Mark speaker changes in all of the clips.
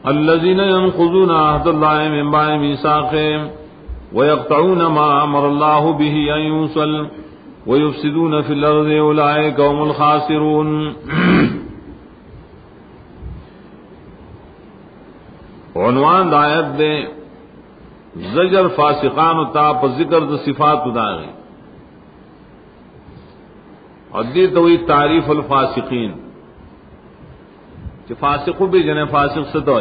Speaker 1: الذين ينقضون عهد الله من بعد ميثاقه ويقطعون ما امر الله به ان يوصل ويفسدون في الارض اولئك هم الخاسرون. عنوان آیت دے زجر فاسقان تا پر ذکر د صفات داغی اور دی توئی تعریف الفاسقین کہ فاسقو بھی جنے فاسق سے تو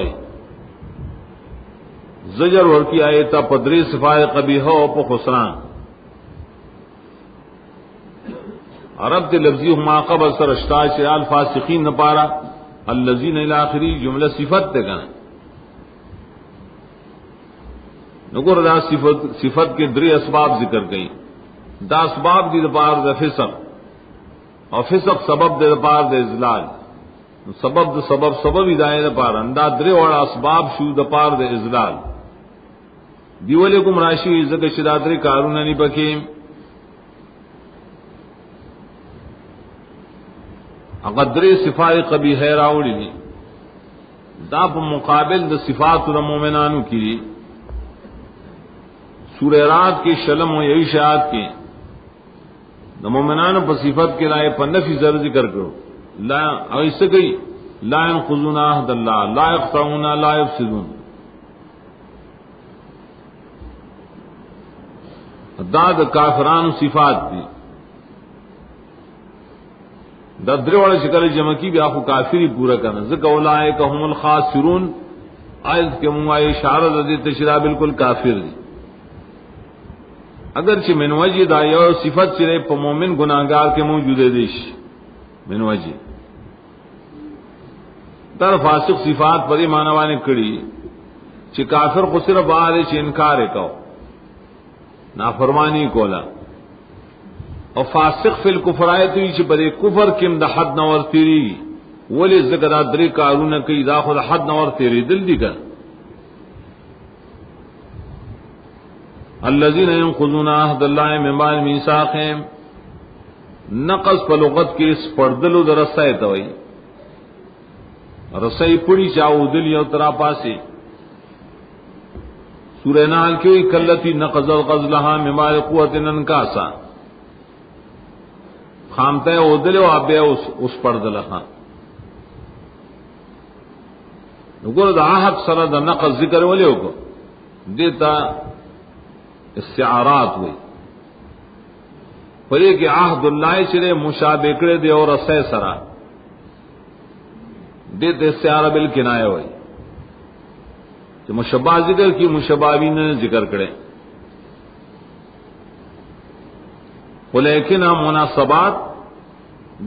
Speaker 1: زجر ورکی آئے تا پدری صفات قبیحہ و پا خسران عرب تے لفظی ہما قبل سر اشتاج سے الفاسقین نپارا الذین الاخری جملہ صفت تے کنا نگر دا صفت کے دری اسباب ذکر گئی. دا اسباب دی دپار دا فسق اور فسق سبب دے دپار دے ازلال سبب دا سبب ہدایت دپار اندا درے والا اسباب شو دپار دے ازلال دیولے کم راشی عزت شدادری کارون نہیں بکیم اقدری صفات قبیحہ راوڑی دی دا پا مقابل دا صفات دا مومنانو کی سورہ رات کی شلم و یہی شاعت کی دا مومنانو پا صفت کے لائے پا نفی ذر ذکر کرو لا ایسا گئی لا ينقضون عهد اللہ لا يقطعون لا يفسدون دا کافران صفات دی دا درے والا شکل جمع کی بھی آخو کافری پورا کرنا ذکر اولئک هم الخاسرون آیت کے منگوائی اشارہ دی تشریح بالکل کافر دی اگرچہ من وجہ دا یو صفت چرے پا مومن گناہگار کے موجود دیش من وجہ در فاسق صفات پری مانوانے کڑی چی کافر کو صرف آرے چی انکار کہو نافرمانی کولا اور فاسق فی الکفر آئے تو چی پری کفر کم دا حد نور تیری ولی ذکر دری کارون کئی دا خود حد نور تیری دل دی کر الذين ينقضون عهد الله من بعد ميثاقه نقض په لغت کې اس پردلو درسای ته وای رسای پړي چاو دل یو ترا پاسي سورہ نحل کې کلتی نقض الغزلها من بعد قوت انکاسا خامته او دل او ابه اس پردلها وګوره د عهد سره د نقض ذکر ولې وکړه دیتا استعارات ہوئی پر یہ کہ عہد اللہ چرے مشابہ کرے دے اور اسے سرا دیتے استعارہ بالکنایہ ہوئی کہ مشبہ ذکر کی مشبہین نے ذکر کرے لیکن مناسبات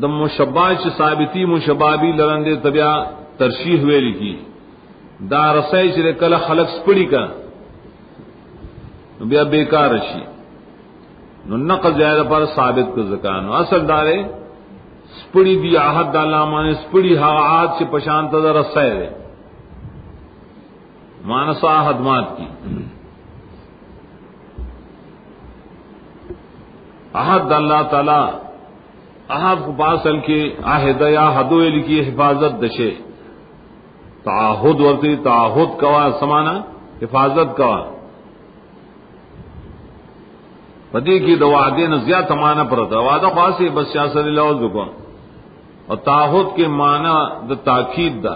Speaker 1: دم مشبہ چ ثابتی مشبابی لرندے طبیعہ ترشیح ہوئے لکھی دا رسے چرے کل خلق سپڑی کا بیا بیکار شی نو نقض زیادہ پر ثابت کو زکانو اصل دارے سپڑی دی عہد اللہ مانے سپڑی حاعات سے پشانت در رسائے دے مانسا حدمات کی عہد اللہ تعالی عہد کو پاسل کے عہد یا حدو لکی حفاظت دشے تعہد ورتی تعہد کوا سمانا حفاظت کوا پدی کی دو وعدے نزیاد تمانا پرتا وعدہ خاصی بس سیاست لوز کو اور تعہد کے معنی دا تاکید دا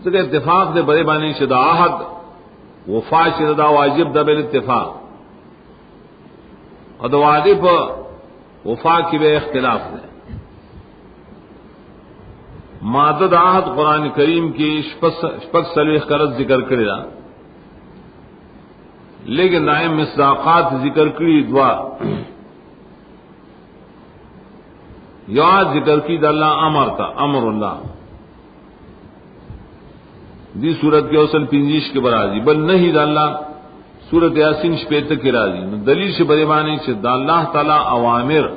Speaker 1: سکے اتفاق دے بڑے بانی شدہ عہد وفا شدہ واجب دا بل اتفاق اور دو وعدے پر وفا کی بے اختلاف دے مادد عہد قرآن کریم کی شپک سلویخ کرت ذکر کرے دا لیکن نائم مصداقات ذکر کری دعا یاد ذکر کی اللہ امر کا امر اللہ دی صورت کے اوصل پنجیش کے برازی بل نہیں دا اللہ صورت یاسین شپیت کی رازی دلیل سے بریبانی سے دا اللہ تعالی اوامر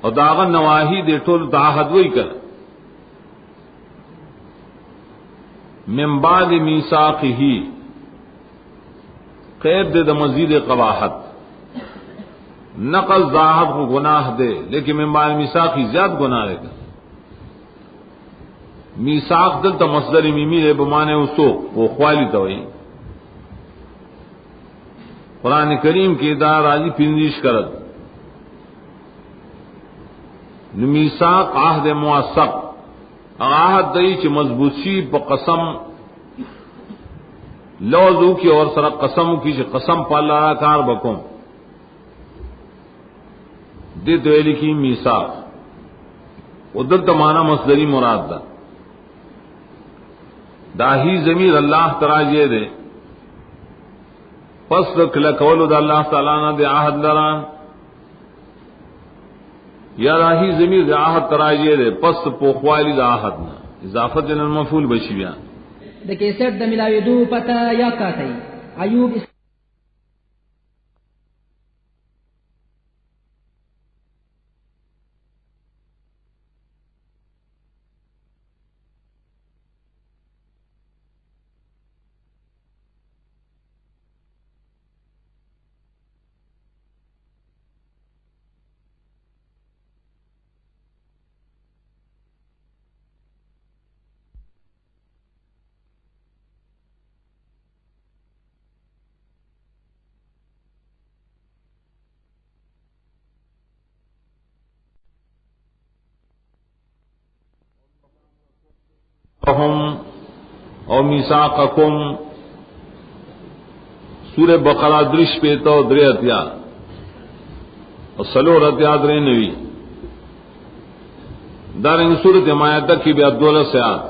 Speaker 1: اور داغن نواہی دے ٹول تعہد وہی کر من بعد میثاقہ قید دے دا مزید قباحت نقض ذاہد کو گناہ دے لیکن من بعد میثاقہ زیاد گناہ دے گا میثاق دلتا مصدر میمی دے بمانے وثوق وہ خوالی توئی قرآن کریم کی دا راضی پنجیش کرد میثاق عہد موثق عہد دئی چ مضبوطی پا قسم لوزو کی اور سر قسم کی چ قسم پا اللہ کار بکم دے تو لکھی میثاق ادھر تمانا مصدری مراد دا داہی ضمیر اللہ تراجے دے پس کلا قول دا اللہ تعالیٰ نہ دے عہد لران یا راہی ضمیر دے عہد تراجے دے پس پوخوالی دا عہد نہ اضافت ان المفعول بشی بیان
Speaker 2: د کیسټ د ملاویدو پته یا ساتئ ایوب
Speaker 1: او میثاقکم سورہ بقرہ درش پیتا درے اتیا اور سلو رتیا درے نوی دارنگ سورت حمایت کی بھی عبداللہ سیاد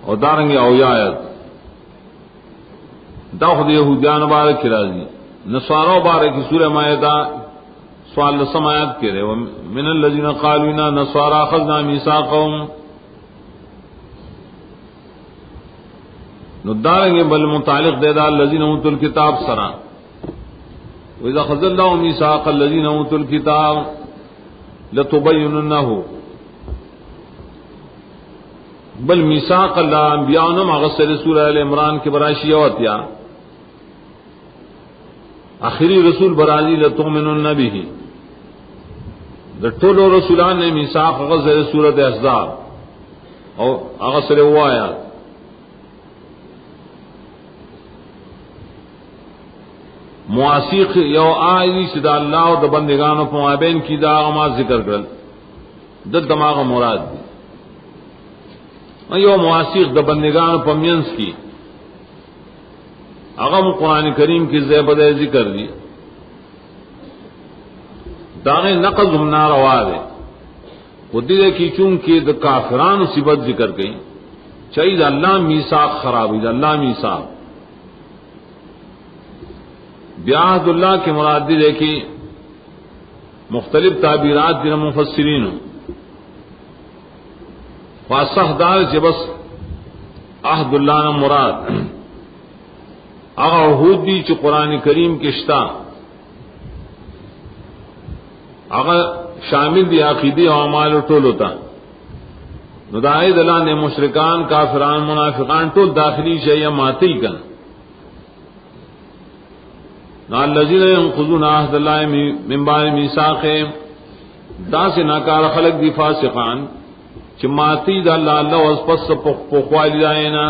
Speaker 1: اور دارنگ اویایت داخد یہودیان بارک کی راضی نصارو بارک کی سورہ حمایتہ سوال سمایت کے رہے من الذین قالوا انا نصارى اخذنا میثاقهم نداریں گے بل متعلق دے دا الذین اوتوا الکتاب سرا واذا اخذ الله میثاق الذین اوتوا الکتاب لتبیننه بل میثاق اللہ انبیاء نم اغسر سورہ ال عمران کے براشی ہوتیا آخری رسول برازی لتؤمنن به ٹولو رسولان نے میثاق غزر سورت احزاب اور اغسر وہ آیات مواسیق یو آئی صدا اللہ و دا بندگان و پمابین کی دا آغا ذکر کرل دا دماغ مراد دی یو مواسیق دا بندگان و پمینس کی اغم قرآن کریم کی زیبد ذکر دی داغے نقض ہم ناروا دے وہ دے کی چونکہ دا کافران صفت ذکر گئی چاہیے اللہ میثاق خراب ہے اللہ میثاق بیعہد اللہ کے مراد دے کی مختلف تعبیرات دن مفسرین فاصح دار سے بس عہد اللہ نے مراد اغا عہود دی چ قرآن کریم کے شتا اگر شامل دی عقیدی و اعمال ٹول ہوتا ندائد اللہ نے مشرکان کافران منافقان ٹول داخلی شیئا ماتی کن نا الذین ينقضون عہد اللہ من بعد میثاقہ دا سے ناکار خلق دی فاسقان چ ماتی دا اللہ اس پس پخوالی دائنا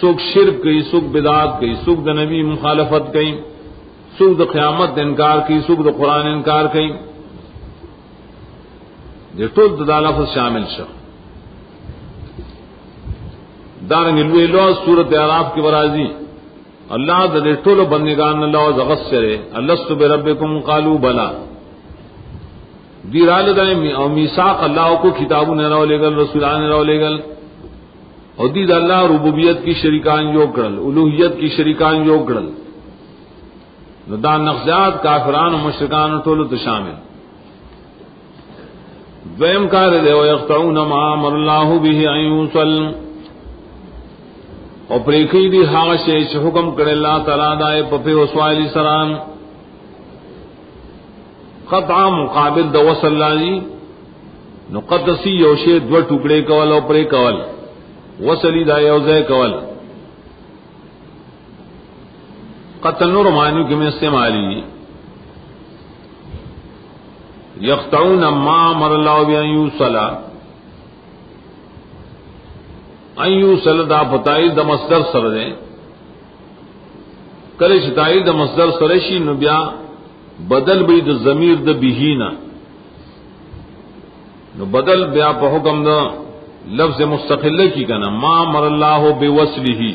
Speaker 1: سوک شرک کئی سوک بدعات کئی سوک دا نبی مخالفت کئی سوک دا قیامت انکار کی سوک دا قرآن انکار کی یہ ٹول دا لفظ شامل شخ دارنگ الوی لو سورت اعراف کی برازی اللہ دا ٹول بندگان اللہ زغسرے اللست بربکم قالوا بلا دیرال دائیں او میثاق اللہ کو کتابوں نے رو لے گل رسولان نے رو لے گل اور دید اللہ ربوبیت کی شریکان یو کرل الوہیت کی شریکان یو کرل دا نقضات کافران و مشرکان ٹولو تو شامل دویم کار دے ویقطعون ما امر اللہ به ان یوصل اور پریکی دی حاغ شیش حکم کرے اللہ تعالیٰ دائے پپے وسوالی سران قطع مقابل دا وصل اللہ جی نقدسی یوشے دو ٹکڑے کول اور پرے کول وصلی دا یوزے کول قتل نور معنی کے میں استعمالی یقطعون ما امر اللہ بان یوصل ایو سلدا پتائی د مصدر سره ده کله چې تایید د مصدر سره شي نو بیا بدل به د ضمیر د بهینا نو بدل بیا په حکم د لفظ مستقله کی کنا ما امر الله بوصله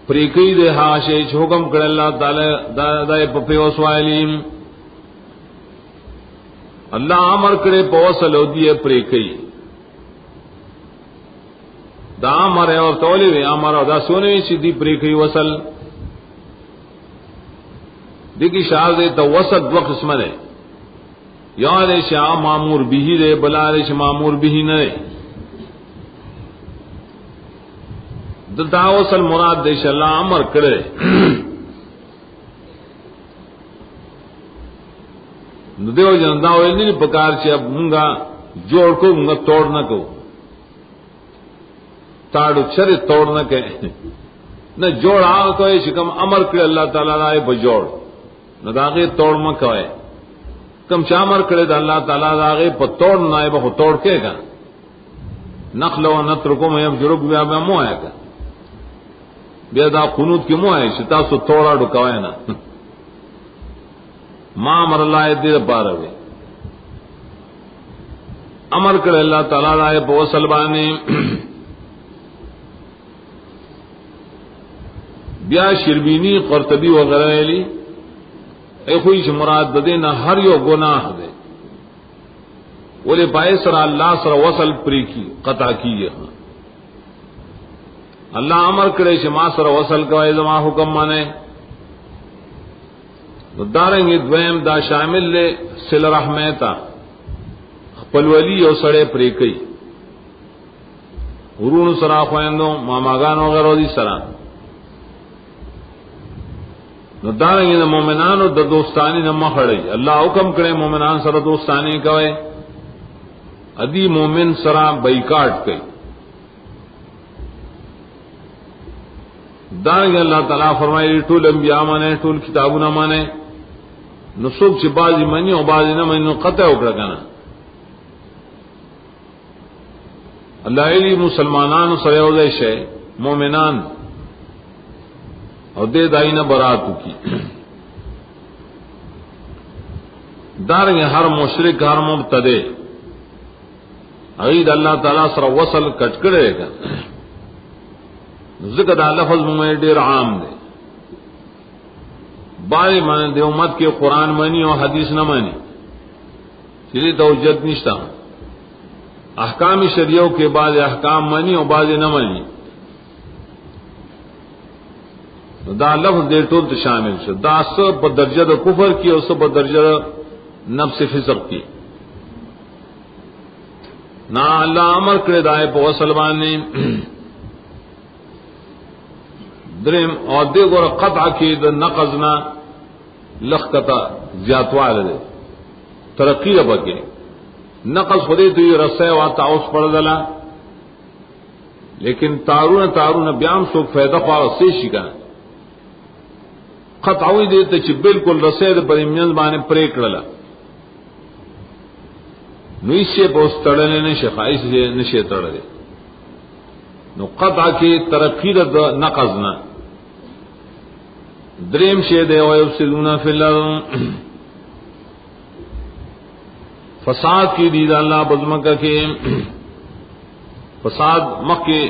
Speaker 1: پریکی ده هاشه چې حکم کړ الله تعالی دای په پیوسوالیم الله امر کړي په وصل او دی پریکی دا امر اور تولی وی امر او دا سونه چې دی پریکی وصل دیکھی شاہ دے تو وسط دو قسم ہے یا دے شاہ معمور بھی دے بلا دے شاہ معمور بھی نہ دلتا وصل مراد دے شاہ اللہ امر کرے دیو جن دا ویل نہیں پکار چ اب منگا جوڑ کو منگا توڑ نہ کو تاڑو چرے توڑ نہ کہ نہ جوڑ آ کو شکم امر کرے اللہ تعالی رائے بجوڑ نہ داغے توڑ مہ کوئے کم چامر کرے دا اللہ تعالی داغے پ توڑ نہ بہ توڑ کے گا نخل و نترکو میں اب جرب بیا مو آئے گا بیا دا قنوت کی مو آئے شتا سو توڑا ڈکوائے نا ما امر اللہ دیر پارا وے امر کرے اللہ تعالی داغے پ وصل بانے بیا شربینی قرطبی وغیرہ لی اے خوش مراد دے نہ ہر یو گناہ دے بولے پائے سر اللہ سر وصل پری کی قطع کی اللہ امر کرے شما سر وصل کا زما حکم مانے داریں گے دویم دا شامل لے صل رحمتا پلولی او سڑے پری کئی ورون سرا خویندو ماماگان وغیرہ دی سرا نو دارنگی دا مومنانو دا دوستانی نہ مخڑی اللہ حکم کرے مومنان سر دوستانی کوئے ادی مومن سرا بائیکاٹ کئی دارنگی اللہ تعالیٰ فرمائی ٹول انبیاء مانے ٹول کتابو نہ مانے نو سوک چی بازی منی و بازی نہ منی نو قطع اکڑا کنا اللہ علی مسلمانان سریوزے شے مومنان اور دے دائی نہ برات کی دارنگے ہر مشرک ہر مبتدے عید اللہ تعالیٰ سر وصل کٹ کرے گا ذکر دا لفظ میں دیر عام دے بارے مانے دے امت کے قرآن مانی اور حدیث نہ مانی چلی توجد نشتا احکام شریعوں کے بعد احکام مانی اور بعض نہ مانی دا لفظ دے ٹول تو شامل شو دا سب درجہ دا کفر کی اور سب درجہ نفس فسق کی نا اللہ امر کرے دائے پا وصل بانے درم اور دے گور قطع کی دا نقضنا لخکتا زیادوال دے ترقی ربا کے نقض خودے تو یہ رسے واتا اس پڑ دلا لیکن تارون بیام سوک فیدہ خواه سے شکا قطعوی دیتا چی بالکل رسید پر امینز بانے پریک للا نو اس سے پوس تڑلے نشے خواہش سے نشے تڑلے نو قطع کی ترقی دا نقضنا دریم شے دے ویفسدون فی الارض فساد کی دید اللہ بزمکہ کے فساد مکہ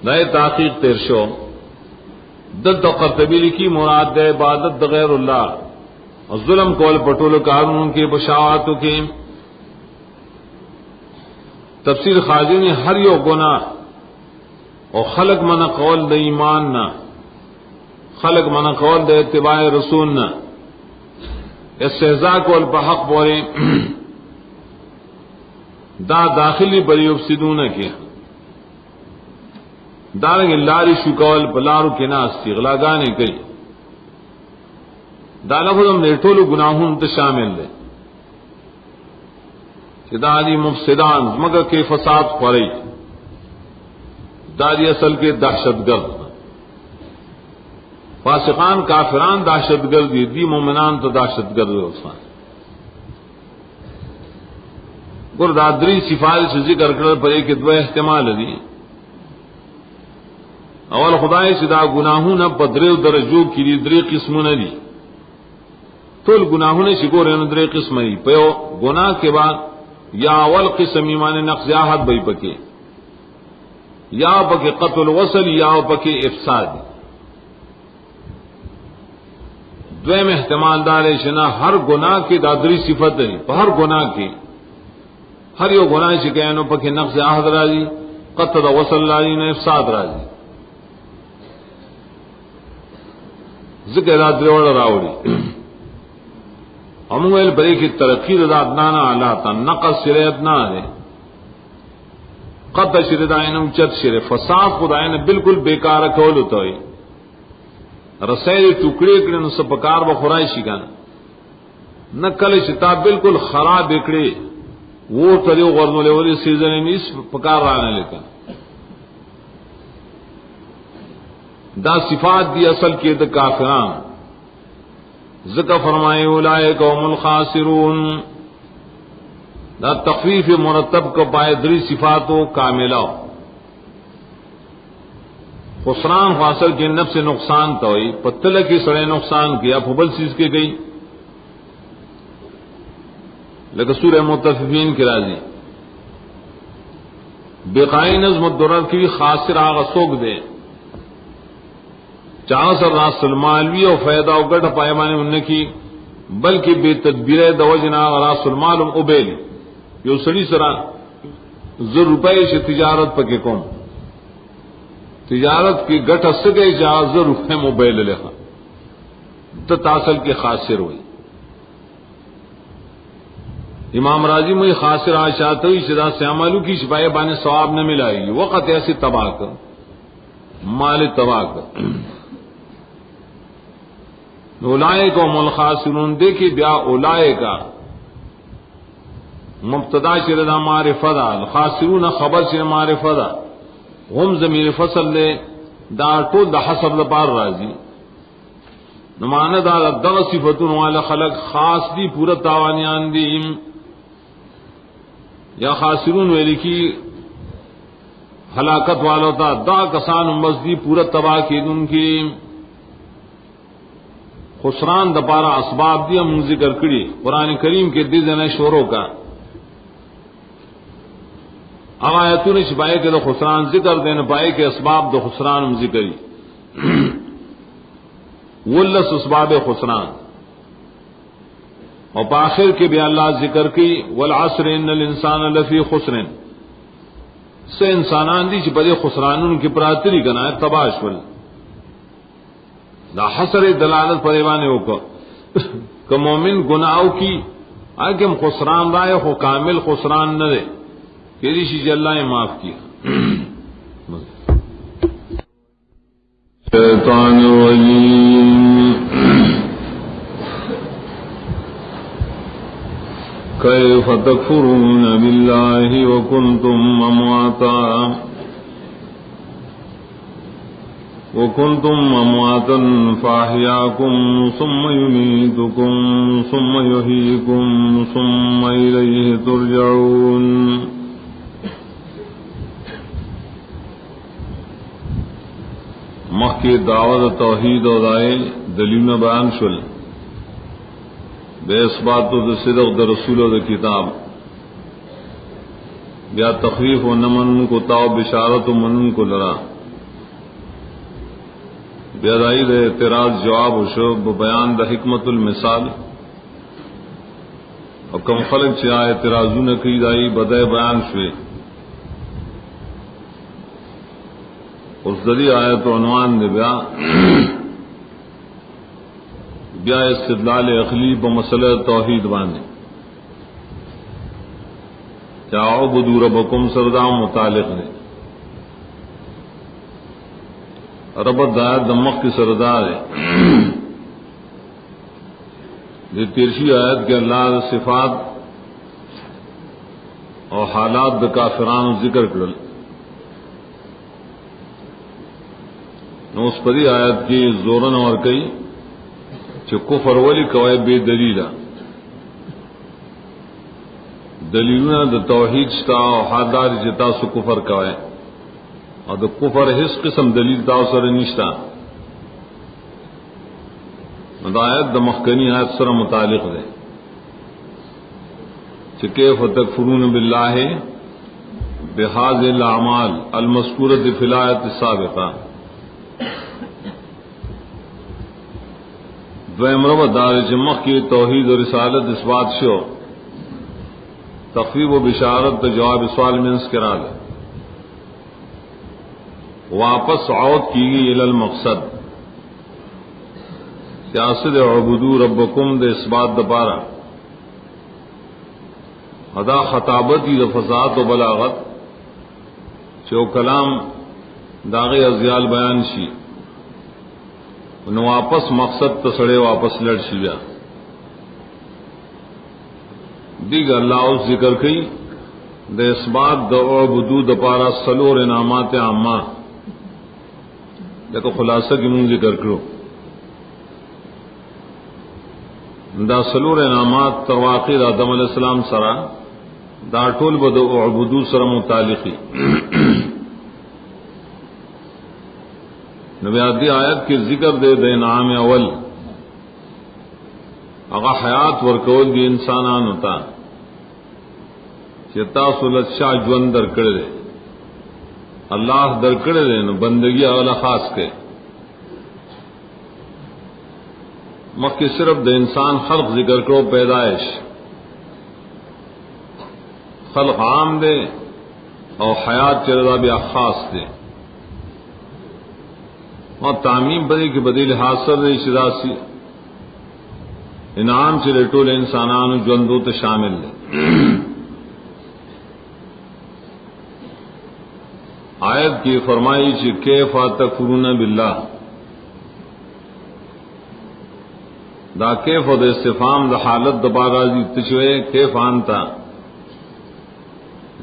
Speaker 1: نئے تحقیق تیرشو دل تو قرطبی لکی مراد دے عبادت دا غیر اللہ اور ظلم کول پٹول قانون کے بشاواتوں کے تفسیر خاضی نے ہر یو گناہ اور خلق من قول دا ایمان نہ خلق من قول دا اتباع رسول نہ استہزاء کول پا حق بورے دا داخلی بری افسدون کے دارنگ لاری شکول بلارو کے ناس کی غلاگانے کئی دا لفظ ہم نے ٹولو گناہوں تا شامل دے کہ داری مفسدان مگر کے فساد خوری داری اصل کے دہشت گرد فاسقان کافران دہشت گردی دی مومنان تو دہشت گرد ګور دا درې صفات چې ذکر کړل په کې دوه احتمال دي. اول خدای چې دا ګناهونه په دریو درجو کې دي، درې قسمونه دي. ټول ګناهونه چې ګورې نو درې قسمه دي. په یو ګناه کې بعد یا اول قسم ایمان نقض عهد به پکې، یا پکې قتل وصل، یا پکې افساد. دویم احتمال دار ہے چې نه هر ګناه کې دا درې صفات دي. په هر ګناه کې ہر یو گناہ چې کینو پکې نقض عہد راځي، قطع وصل راځي، نه افساد راځي. ذکر را درول راوړي امویل بری کی ترقی د ادنا اعلی تا نقص شریعت نه ہے، قطع شریعت اینم چت شریعت فساد خدای نه بالکل بیکار کول ہوتوي. رسائل ټوکړي کړي نو سپکار به خورای شي ګان نه کله چې تا بالکل خراب کړي وہ تری غرنو لیولی سیزن نیس پکار رانے لیکن دا صفات دی اصل کی دا کافران. ذکر فرمائے اولئک هم الخاسرون، دا تخفیف مرتب کو پائے دری صفاتو کاملہ. خسران خاصر کے نفس نقصان توئی پتل کی سڑے نقصان کیا پھبل چیز کے گئی، لیکن سورہ متففین کی راضی بقائی نظم الدرر کی خاصر آغا سوک دے چاہ سر راس المالوی اور فیدہ و گڑھ پائمانے انہیں کی، بلکہ بے تدبیر دوجنا آغا راس المال ابیلی یو سڑی سرا زر روپے سے تجارت پکے کون تجارت کی گٹھ اس گئی جہاں زر روپے موبائل لکھا تو تاصل کی خاصر ہوئی. امام راضی میں خاصر آشات ہوئی شدا سے عملو کی شفائے بانے ثواب نہ ملائے گی، وقت ایسی تباہ کر مال تباہ کر. اولائے کو ملخاسرون دیکھی بیا اولائے کا مبتدا شردا معرفت الخاسرون خبر شر معرفت هم ضمیر فصل لے دا ټول د حسب لپار راضی نماند دغ صفتون والا خلق خاص دی پورا تاوانیان دی. یا خاسرون ویلی کی ہلاکت والا تھا دا کسان مزدی پورا تباہ کی ان کی خسران دپارا اسباب دی ہم ذکر کری قرآن کریم کے دن شوروں کا آیتوں نے چھپائے کہ دو خسران ذکر دینے پائے کہ اسباب دو خسران ہم ذکری ولس اسباب خسران اور پاخر کے بھی اللہ ذکر کی والعصر ان الانسان لفی خسر سے انسانان دی چپرے خسران ان کی پراتری کنا ہے تباش ول دا حسر دلالت پریوانے ہو کہ مومن گناہوں کی آگے ہم خسران رائے ہو کامل خسران نہ دے کہ ریشی اللہ نے معاف کیا. شیطان الرجیم کیف تکفرون باللہ وکنتم امواتا فاحیاکم ثم یمیتکم ثم یحییکم ثم الیہ ترجعون. مخی دعوت توحید و دائے دلیل بیان شل بے اثبات و صدق د رسول و د کتاب بیا تخفیف و نمن کو تاو بشارت و منن کو لرا بیا دائی دے اعتراض جواب و شب بیان د حکمت المثال اور کم خلق چاہ اعتراضوں نے کی دائی بدے بیان شوے. اس دری آیت و عنوان دے بیا استدلال عقلی بمسئلہ توحید بانے کیا اعبدوا ربکم سردا متعلق نے ربط دایت دمک کی سردار ہے یہ تیرشی آیت کے اللہ صفات اور حالات د کافران ذکر کرل نو اس پری آیت کی زورن اور کئی چ کفر ولی کوئی بے دلیل دلیلونه د توحید شتا او حادار جتا سو کفر کوي او د کفر هیڅ قسم دلیل تاسو سره نشتا. ہدایت د مخکنی آیت سره متعلق ده چې کیف تکفرون بالله بهذه الاعمال المذکوره فی الآیت السابقه. دویم رب دار چې مخکې توحید او رسالت اثبات شو، تخفیف و بشارت د جواب سوال منس کرال واپس عود کیږي الی المقصد سیاست عبدو ربکم د اثبات د پارا ادا خطابتی د فصاحت و بلاغت چو کلام داغه ازیال بیان شي نو واپس مقصد تسڑے واپس لڑ شي بیا دیگر اللہ اس ذکر کی د اثبات د عبدو د پارا سلور انعامات عامہ لیکن خلاصہ کی مون ذکر کرو. دا سلور انعامات ترواقی دا آدم علیہ السلام سرا دا ټول به د عبدو سره متعلقی. نو بیا دی آیت کی ذکر دے د انعام اول اغا حیات ورکول دی انسانان ہوتا چې تاسو له شاه ژوند درکړل دي الله درکړل دي نو بندگی اوله خاص کې مکه صرف د انسان خلق ذکر کرو پیدائش خلق عام دے اور حیات چردا بیا خاص دے اور تعمیم بدی کی بدیل حاصل دے شداسی انعام چلے ټول انسانانو ژوندو ته شامل دے. آیت کی فرمائی چې کیف تکفرون باللہ دا کیف د استفهام د حالت د بارازی تشوی کیف انتا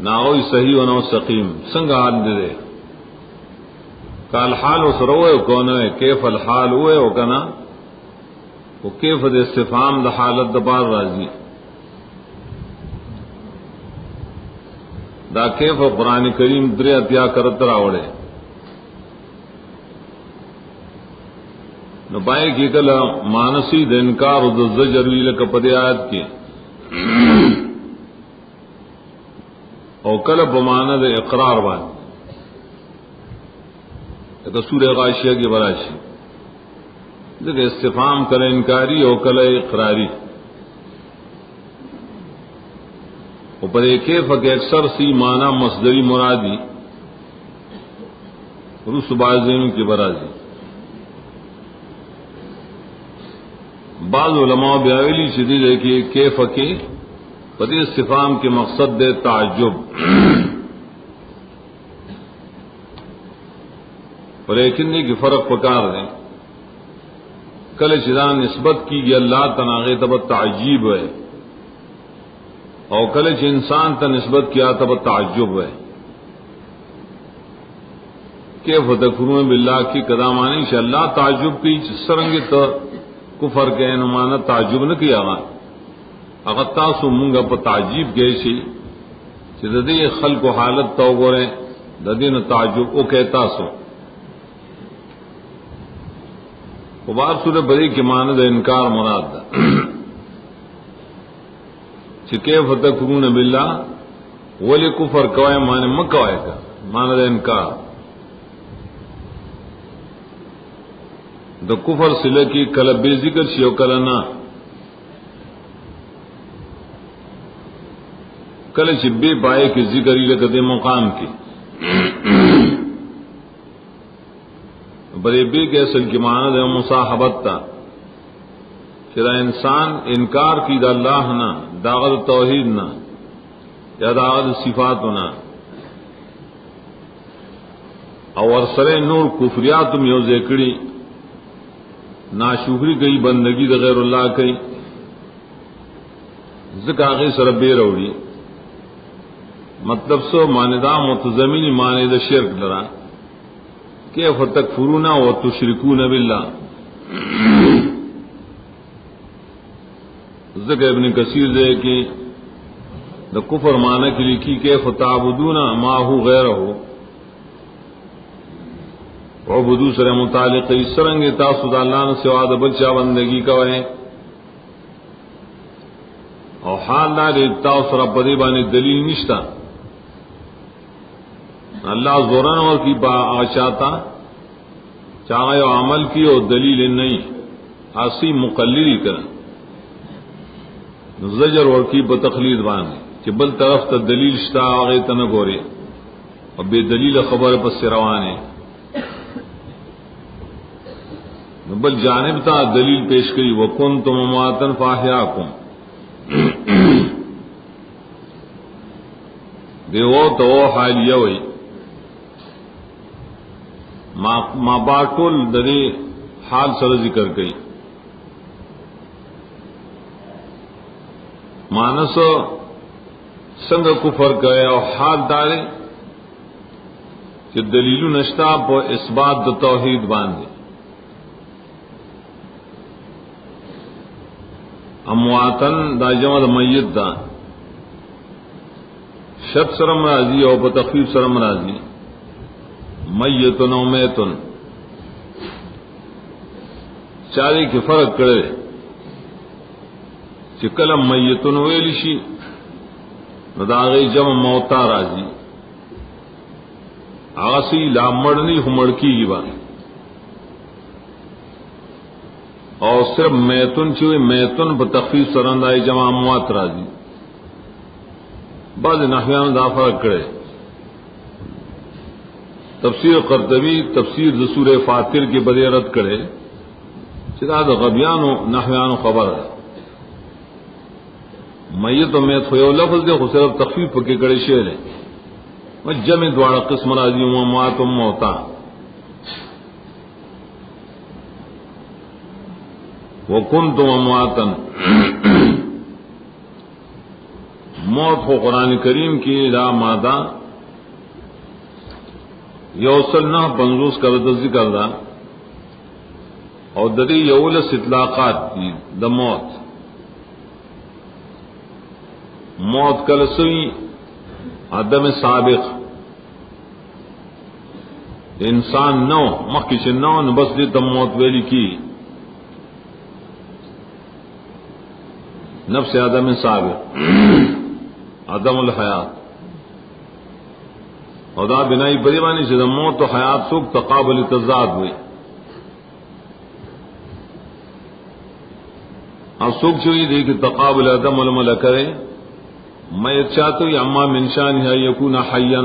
Speaker 1: ناوی صحیح و نو سقیم څنګه حال دے کال حال سروے کون ہے کیف الحال ہوئے او کنا وہ کیف د استفهام د حالت د بار راضی دا کیف قرآن کریم درې اتیا کرت راوړي نو پای کې کله مانسی د انکار او د زجر ویل کپدې آیت کې او کله په معنا د اقرار باندې دا سورہ غاشیہ کې براشي د استفهام کله انکاری او کله اقراری او پر کیف کے اکثر سی معنی مصدری مرادی روس بازین کی برازی. بعض علماء بیاویلی شدید ہے کہ کیف کے پدی استفهام کے مقصد دے تعجب لیکن یہ فرق پکار دیں کل چدان نسبت کی گئی اللہ تناغے تب تعجیب ہے او کله چې انسان ته نسبت کیا تب تعجب ہے. کیف تکفرون باللہ کی قدامانی چې اللہ تعجب کی سرنګ ته کفر کې نو معنا تعجب نه کیا هغه تاسو مونږه په تعجب کې شي چې د دې خلق حالت تو غره د دې نه تعجب او کې تاسو په بار سورہ بری کې معنا د انکار مراد ده چې کیف تکفرون بالله ولی کفر کوي معنی مکوای کا معنی د انکار د کفر سله کی کله به ذکر شیو کله نه کله چې به پای کی ذکر یې کده مقام کی بلې به کې اصل کی معنی د مصاحبت تا کہ انسان انکار کی دا اللہ نہ داغت توحید نہ یا داغت صفات نہ اور سر نور کفریات یو ذکری ناشکری گئی بندگی دا غیر اللہ کئی ذکاغی سر بے روڑی مطلب سو ماندہ متضمنی ماند شرک لرا کیف تکفرون و تشرکون باللہ. ذکر ابن کثیر دے کہ دا کفر معنی کی لکھی کہ فتعبدون ما هو غیرہ عبدو سر متعلق اس سرنگ تاسو دا اللہ نے سوا دا بلچا بندگی کوئے اور حال دار تاسو رب دے بانے دلیل نشتا اللہ زورن اور کی با آچاتا چاہے عمل کی اور دلیل نہیں آسی مقلری کرن زجر اور کی بتقلید بانے کہ بل طرف تا دلیل شتا آگے تنگورے اور بے دلیل خبر پس روانے بل جانب تا دلیل پیش کری وکنتم امواتا فاحیاکم دیو تو حالیہ وئی ما باطل ددے حال سر ذکر کئی مانس سنگ کفر گئے اور حال دارے کہ دلیل نشتا پو اثبات د توحید باندھے امواتن دا جمع دا میت دا شد سرم راضی اور بتخفیف سرم راضی میتن و میتن چارے کے فرق کرے چکلم میتن ویلشی نداغی جمع موتا راضی آسی لا مڑنی مڑکی کی بات اور صرف میتن چوئے میتن بتخفیف سرندائی جمع اموات راضی بعض نحویان دا فرق کرے تفسیر قرطبی تفسیر دسور فاتر کی بدیرت کرے چدا دا غبیانو نحویانو خبر ہے میت و میت خویو لفظ دے خو صرف تخفیف پکے کرے شعر ہے جمع دوارا قسم راضی اموات و موتا وکنتم امواتا موت ہو قرآن کریم کی لا مادہ یوصل نہ پنزوس کرد ذکر دا اور ددی یولس اطلاقات دی دا موت کلسوی عدم سابق انسان نو مخکش نو بس دی تم موت ویلی کی نفس عدم سابق عدم الحیات اور دا بنائی بریوانی سے موت و حیات سوک تقابل تضاد ہوئی اب سوک چوئی دے کہ تقابل عدم المل کرے میں چاہتا ہوں اما من شان ہے یکون حیا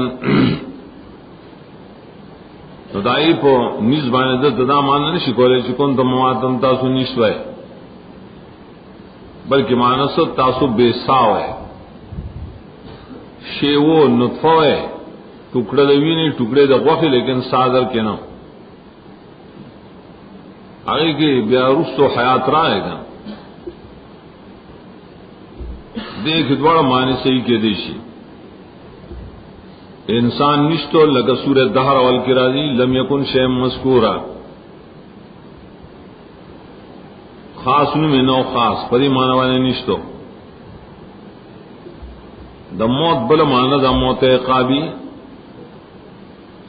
Speaker 1: دائی پو نیز بانے دا مانا نشی کولے چکن تو مواتن تاسو نشوئے بلکہ مانس تاسو بے ساو ہے شیو نطفہ ہے ٹکڑے دوی نہیں ٹکڑے دا غوخی لیکن سادر کے نو آگے کہ بیاروس تو حیات رائے گا دیکھ دوڑا معنی صحیح کے دیشی انسان نشتو لگا سورہ دہر اول کی راضی لم یکن شیم مذکورا خاص میں نو خاص پری معنی والے نشتو دا موت بل معنی دا موت عقابی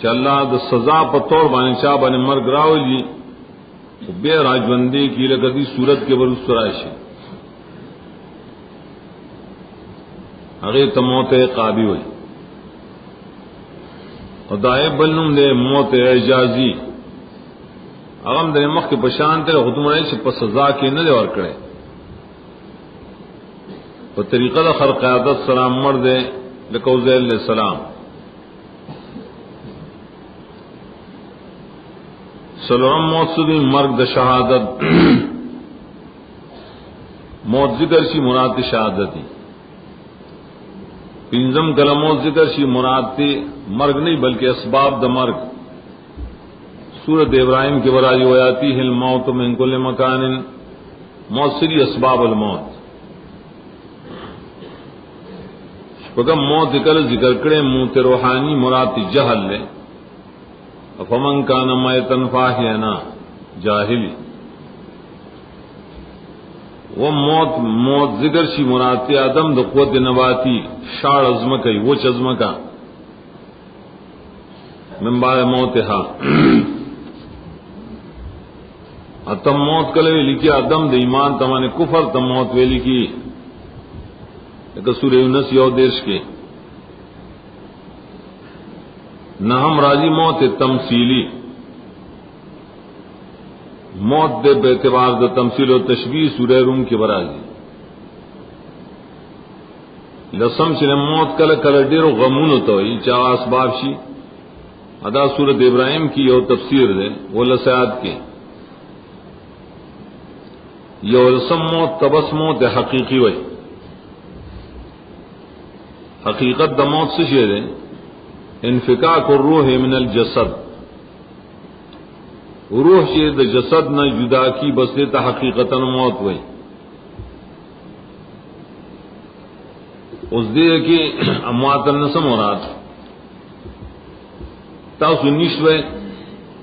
Speaker 1: چا اللہ دا سزا پا طور بانے چاہ بانے مرگ راولی بے راجوندے کی لگتی صورت کے برس رائشی اگر تا موت عقابی ہوئی اور دائے بلنم دے موت اعجازی اغم دے مخ کے پشانتے خطم رہے سے پس سزا کے نہ دے اور کرے تو طریقہ دا خلق عادت سلام مرد دے لکوزیل علیہ السلام سلام موت سدی مرگ دا شہادت موت ذکر سی مراد شہادتی پنزم کلموں ذکر شی مراد تی مرگ نہیں بلکہ اسباب دا مرگ سورت ابراہیم کے برائی ویاتی ہے الموت من کل مکان موت سری اسباب الموت فکم موت کل ذکر کرے موت روحانی مراد تی جہل لے فمن کان میتن فاحینا جاہلی وہ موت ذکر شی مراد عدم د قوت نباتی شاڑ عزم کئی وہ چزم کا من بعد موتھا اتم موت کلے لکھی عدم د ایمان تمانے کفر تم موت وے لکھی ایک سورہ یونس یو دیش کے نہ ہم راضی موت تمثیلی موت دے بے اعتبار د تمثیل و تشبیہ سورہ روم کے برازی لسم سے موت کل کل ڈیر غمون تو چا اسباب شی ادا سورت ابراہیم کی یو تفسیر دے وہ لسیات کے یو لسم موت تبس موت حقیقی وئی حقیقت د موت سے شے دے انفکاک الروح من الجسد روح سے د جسد نہ جدا کی بس دیتا حقیقتا موت ہوئی اس دے کہ امواتن نسم مراد تاسو نشوے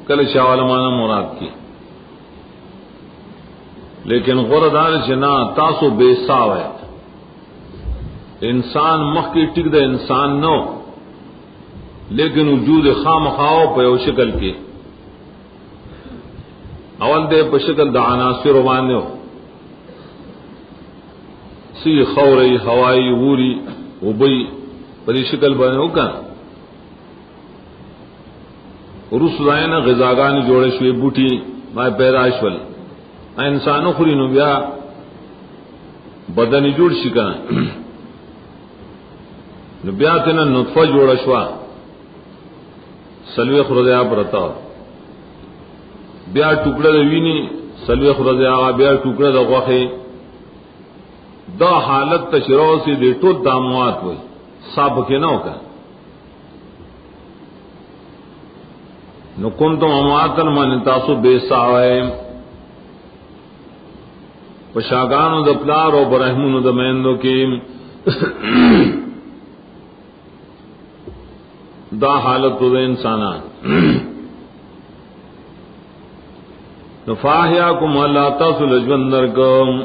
Speaker 1: کل شاولمانہ مراد کی لیکن غردار چنا تاسو بے ساو ہے انسان مخ کی ٹک دے انسان نو لیکن وجود خام خواو پہ شکل کے اول دے پشکل دا عناصر وانے ہو سی خوری ہوائی غوری وبئی پری شکل بنے ہو کن رس دائنا غذاگانی جوڑے شوی بوٹی مائے پیدائش ول انسانو خوری نو بیا بدنی جوڑ شکن نو بیا تینا نطفہ جوڑا شوا سلوی خردیا برتا بیا ٹکڑا دا وینی سلوی خردیا بیا ٹکڑا دا غوخی دا حالت تشروع سے دے ٹوٹ داموات ہوئی صاحب کے نہ ہوگا نو کنتم امواتن من تاسو بے ساوائے پشاگانو دا پلار و برحمونو دا میندو کی دا حالت تو دا انسانان نفاہیاکم اللہ تاسو لجون درکم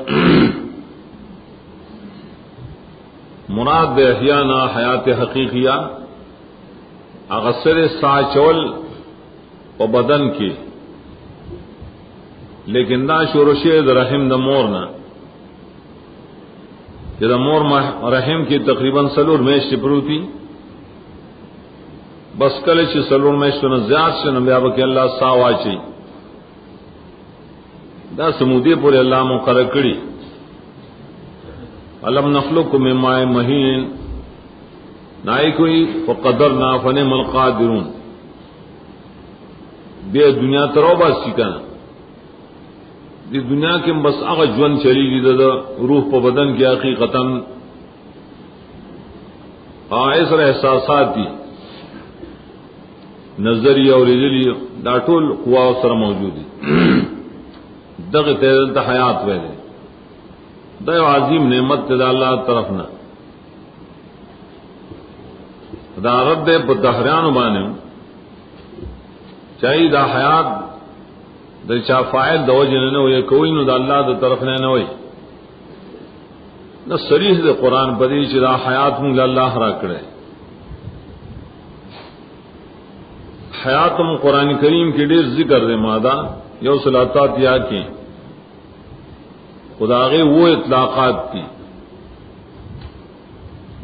Speaker 1: مراد دے احیانا حیات حقیقیہ اغسر ساچول و بدن کی لیکن دا شورشی دا رحم دا مورنا کہ دا مور رحم کی تقریباً سلور میش پروتی بس کل چی سلور میش تو نزیاد سے نبیابا کہ اللہ ساوا چی دا سمودی پورے اللہ مقرر کری علم نخلق من ماء مہین نائی کوئی فقدرنا فنعم القادرون بے دنیا تروبا سکنا دی دنیا کے بس اغا جون چلی گی دا روح پا بدن کی حقیقتا ایسر احساسات دی نظری اور رجلی دا ټول قوا سره موجود دي دغه ته حیات ویلې دا عظیم نعمت ته الله طرف نه دا رد په دهریانو باندې چای دا حیات د چا فاعل د وجه نه وي کوئی نو د الله د طرف نه وي نو صریح د قران په دې چې دا حیات موږ الله را کړې حیاتم قرآن کریم کی ډیر ذکر دے مادہ یو صلاتات یا کی خداغے وہ اطلاقات تھی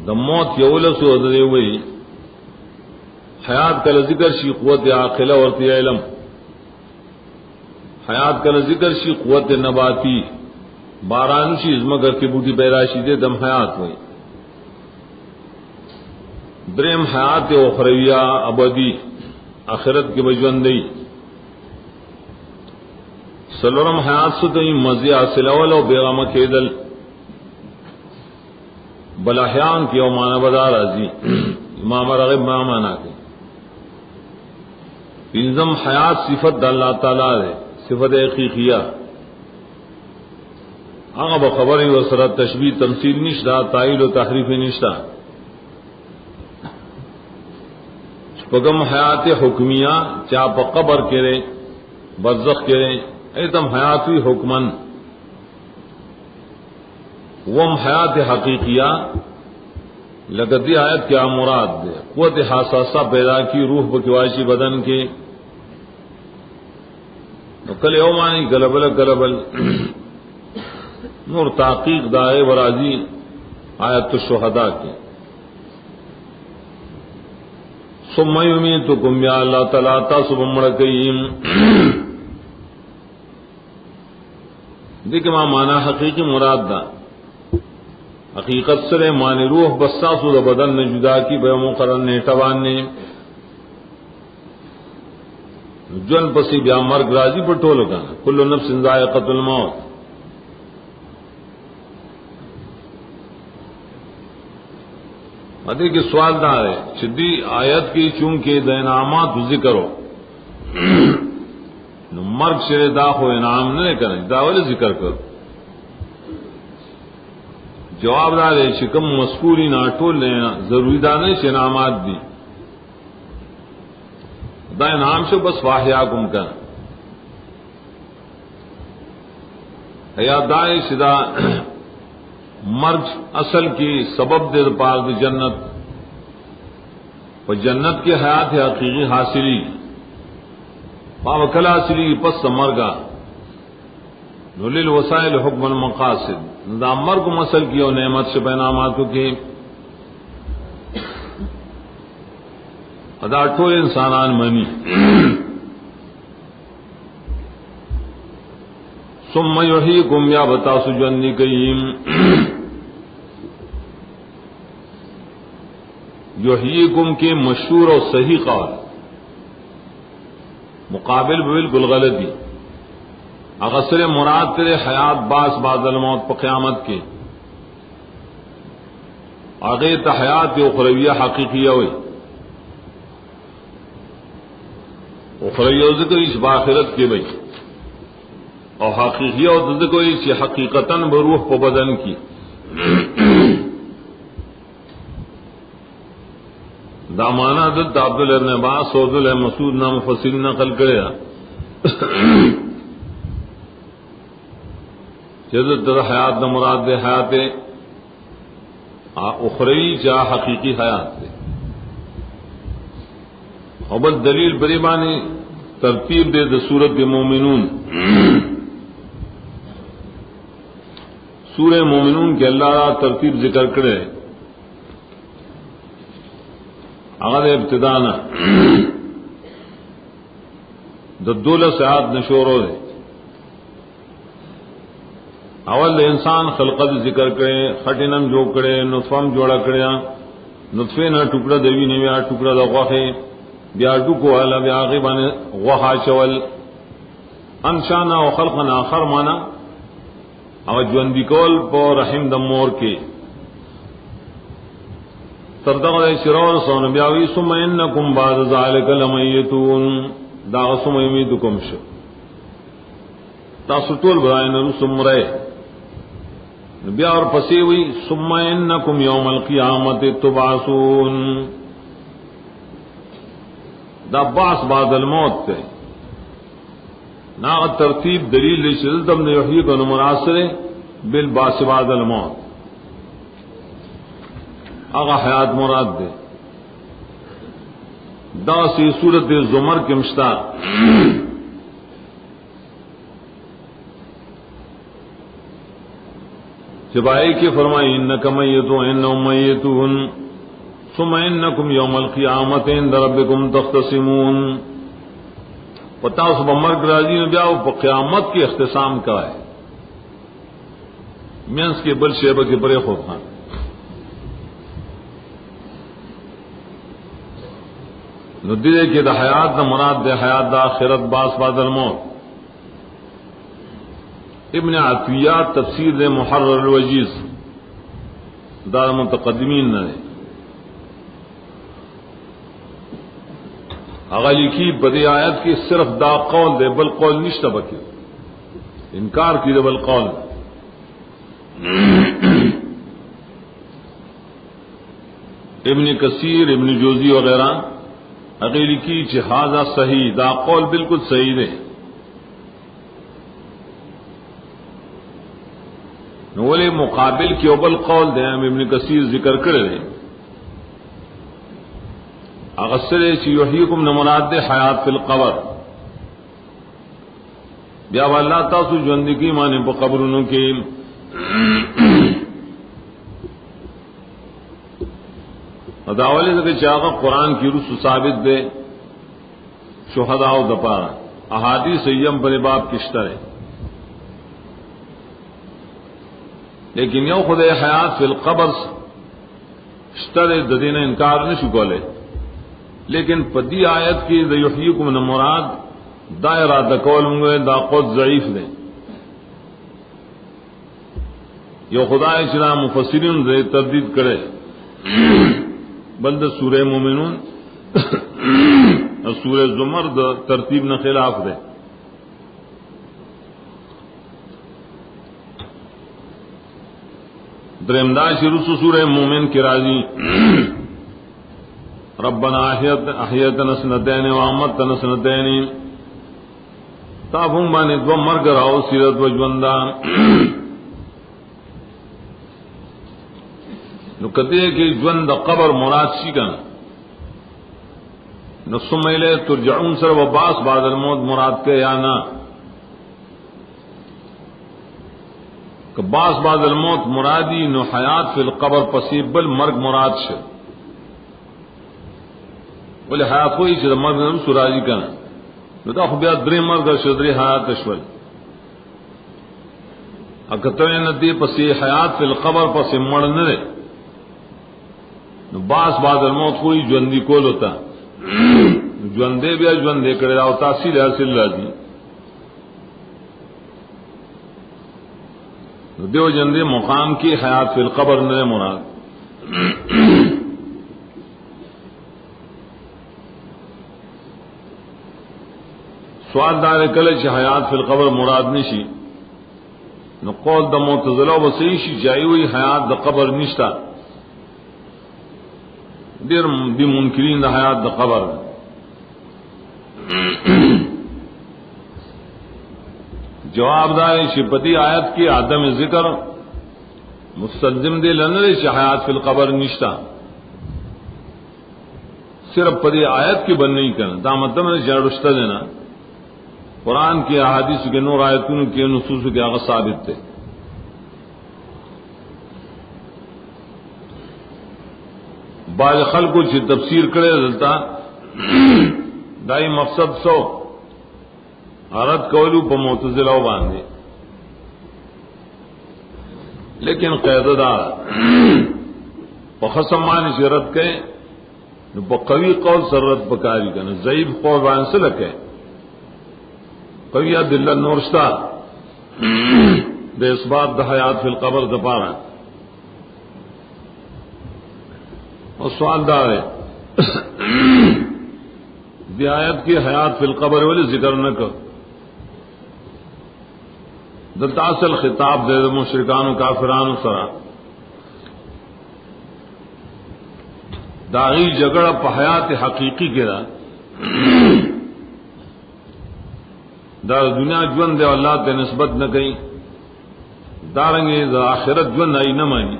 Speaker 1: دا موت یولسو دے ہوئی حیات کا ذکر شی قوت عاقلہ ورتی علم حیات کا ذکر شی قوت نباتی بارانشی ازمگر کی بوٹی پیراشی دے دم حیات ہوئی درم حیات اخرویہ ابدی آخرت کے بجوندی سلورم حیات سے تو مزی حاصل اول و بیغم کیدل بلاحیان کی اومان بدار ازی امام رغب مامانا کے انزم حیات صفت اللہ تعالیٰ ہے صفت حقیقیہ آغا بخبری و سرت تشبیہ تمثیل نشتا تعیل و تحریف نشتا پگم حیات حکمیہ چاپ قبر کرے برزخ کرے ایتم حیاتی حکمن وم حیات حقیقیہ لگتی آیت کیا مراد دے قوت حساسہ پیدا کی روح بکواشی بدن کے کل یومانی گلبل نور تحقیق دائے ورازی آیت الشہداء کی ثم یمیتکم یا اللہ تعالیٰ تاسو بمڑکیم دیکھ ماں مانا حقیقی مراد دا حقیقت سرے معنی روح بساسو دا بدن نے جدا کی بے مقرن نے ٹوان نے جن پسی بیا مرگ راضی پر ٹولو گانا کل نفس ذائقۃ الموت. ادے کے سوال دار ہے شدی آیت کی چونکہ انعامات ذکر ہو مرگ شرے دا ہو انعام نہ کریں داول ذکر کرو. جواب دار ہے شکم مذکوری نہ ٹول لینا ضروری دانے سے انعامات دی دا انعام سے بس واحیاکم کا یا دائے سدا مرگ اصل کی سبب دے پار دی جنت و جنت کی حیات حقیقی حاصلی باوکل حاصلی پس مرگا نلیل وسائل حکم المقاصد دا مرگ مسل کی اور نعمت سے بیناماتوں کی ادا ٹول انسانان منی ثم یحییکم یا بتاسو جنی کئیم یحییکم کے مشہور اور صحیح قول مقابل بالکل غلطی اغسر مراد تیرے حیات باس بعد الموت پا قیامت کے آگے حیات اخرویہ حقیقیہ ہوئی اخرویہ ذکر اس باخرت کے بھئی اور حقیقیہ اور ذکر اس حقیقتاً بروح پا بدن کی دامانا دد عبداللہ ابن عباس اور عبداللہ مسعود نام مفسر نقل کرے جدت در حیات نہ مراد دے حیات اخروی چاہ حقیقی حیات دے اور دلیل بریبانی ترتیب دے سورت مومنون سورہ مومنون کے اللہ را ترتیب ذکر کرے اگر ابتدانا دولس آیات نشورو دے اول انسان خلقت ذکر کرے خٹنم جو کرے نطفم جوڑا کرے نطفے نہ ٹکڑا دوی نے بیا ٹکڑا دا غوخے بیا ٹکو والا بیا غیبان غوخا چول انشانا و خلقنا آخر مانا او جوندی کول پو رحم دمور کے تردغ شرور سون بیاوی ثم انکم بعد ذالک لمیتون دا ثم یمیتکم شو تاسو ټول برائے نرسم رہے بیا اور پسی ہوئی ثم انکم یوم القیامت تبعثون دا باس بعد الموت تے نا ترتیب دلیل شدتم نے یحیی کو مناصر بالباس بعد الموت آغا حیات مراد دے دا سی صورت زمر کے مشتاق جب آئے کہ فرمائی انکا میتون انہم میتون ثم انکم یوم القیامت عند ربکم تختصمون پتا اس بمرگ راضی میں بیاو پا قیامت کی اختصام کا ہے مینس کے بل شیبہ کے برے خود خان ندیدے کہ دا حیات دا مراد دے حیات دا آخرت باس بعد الموت. ابن عطیہ تفسیر دے محرر الوجیز دا متقدمین نے اگر لکھی بدی آیت کی صرف دا قول دے بل قول نشتہ بکی انکار کی دے بل قول ابن کثیر ابن جوزی وغیرہ اگر لکھی جہازہ صحیح دا قول بالکل صحیح دے نولے مقابل کی اول قول دے ابن کثیر ذکر کرے اغسر چی یحییکم نمراد دے حیات فی القبر بیا واللہ تاسو جوندگی مانے پا قبرنوں کے اداولی دے چاہا قرآن کی رسو ثابت دے شہداء و دپارا احادیث ایم پر باب کشتر ہے لیکن یو خود حیات فی القبر شتر ددین انکار نشو کولے لیکن پدی آیت کی دا یحییکم من مراد دا ارادہ کولنگوے دا قد ضعیف دے یو خدا چنا مفسرین دے تردید کرے بلد سورہ مومنون اور سورہ زمر دا ترتیب نہ خلاف دے درمداش رسو سورہ مومن کی راضی ربنا احیتنا سنتین و امتنا سنتین تابوں بانے دو مرگ راؤ سیرت و جوندان نو کہتے ہیں کہ جوند قبر مراد سی کنا نو سمیلے ترجعون سر و باس بعد الموت مراد کے یا نا کہ باس بعد الموت مرادی نو حیات فی القبر پسیبل مرگ مراد سے بولے حیات ہوئی چھتا مرگ نم سراجی کنا نو دا خبیات دری مرگ شدری حیات اشول اکتوئے ندی پسی حیات فی القبر پسی مر نرے نو باس بعد الموت ہوئی جوندی کول ہوتا جوندے بیا جوندے کرے راو تاثیر حاصل راجی دیو جندے مقام کی حیات فی القبر نرے مراد سوال دار کلے چھ حیات فی القبر مراد نشی نو قول دا معتزلہ و سیشی جائی ہوئی حیات دا قبر نشتا دیر دی منکرین دا حیات دا قبر جواب دائے شپتی آیت کی عدم ذکر مستلزم دے لنرے چھ حیات فی القبر نشتا صرف پدی آیت کی بن نہیں کرنا دا مطلب نے جاڑشتہ دینا قرآن کی احادیث کے نور آیتوں کے نصوص کے آغاز ثابت تھے بعض خلقوں سے تفسیر کرے دلتا دائی مقصد سو عرض کولو پا معتزلہ باندھے لیکن قید دار پا خصم مانی سے رد کہے نو پا قوی قول سر رد پکاری کہنا ضعیف قول بان سے لکھے قوی دل نورشتا دے اثبات دا حیات فی القبر دا پارا اور سوال دار ہے دی آیت کی حیات فی القبر والی ذکر نہ کر دلتا اصل خطاب دے مشرکان و کافران و سرا داغی جگڑا پا حیات حقیقی کے دا دا دنیا جون دے اللہ تے نسبت نہ کہیں دارنگے دا آخرت جون آئی نہ مانی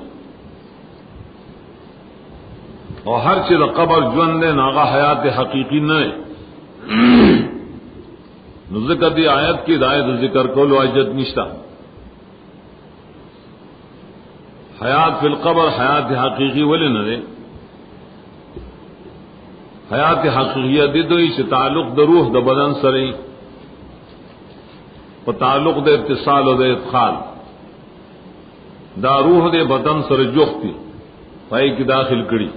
Speaker 1: اور ہر چیز قبر جون دے ناغا حیات حقیقی نہ ذکر دی آیت کی دایت ذکر کولو عجت نشتا حیات فی القبر حیات حقیقی ولی نہ دے حیات حقیقیہ دی دوئی سے تعلق دا روح دا بدن سرئی و تعلق دے اتصال و دے ادخال دا روح دے بدن سر جختی پائی کی داخل کری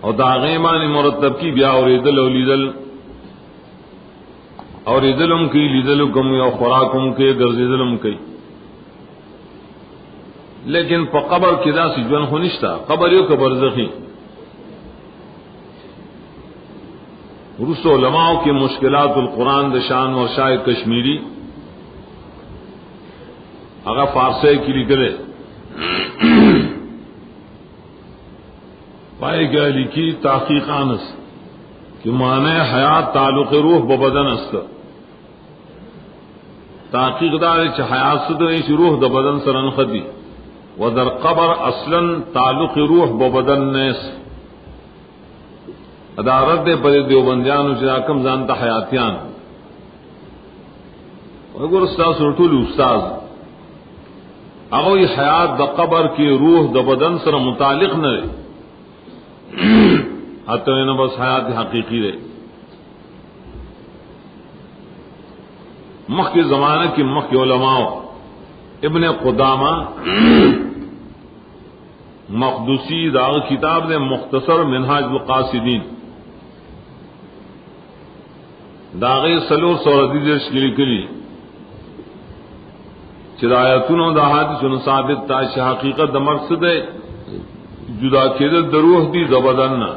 Speaker 1: اور دا غیمان مرتب کی بیا اور ایدل و لیدل اور ایدلم کی لیدلو کم یا خوراکم کے گرزیدلم کی لیکن پا قبر کی دا سی جون خونشتا قبر یو کبر زخی رسو علماء کی مشکلات القرآن دشان و شاہ کشمیری اگر فارسی کی لکھلے پائے گیا لکھی تحقیق آنس کہ معنی حیات تعلق روح ببدن است تحقیق دار چ حیات سے روح د بدن سرن خدی و در قبر اصلا تعلق روح ب بدن نیس ادارت دے پر دیوبندیان چ کم جانتا حیاتیان اگر استاد رٹول استاد اگو یہ حیات د قبر کی روح د بدن سر متعلق نہ حتی نہ بس حیات حقیقی رہے مخ کے زمانہ کی مخ کے علماء ابن قدامہ مقدسی داغ کتاب نے مختصر منہاج القاصدین داغی سلور سوردیدش کلی کلی چرایتون و دا حادثون ثابت تاش حقیقت دا مقصد ہے جدا کیدل دا روح دی دا بدننا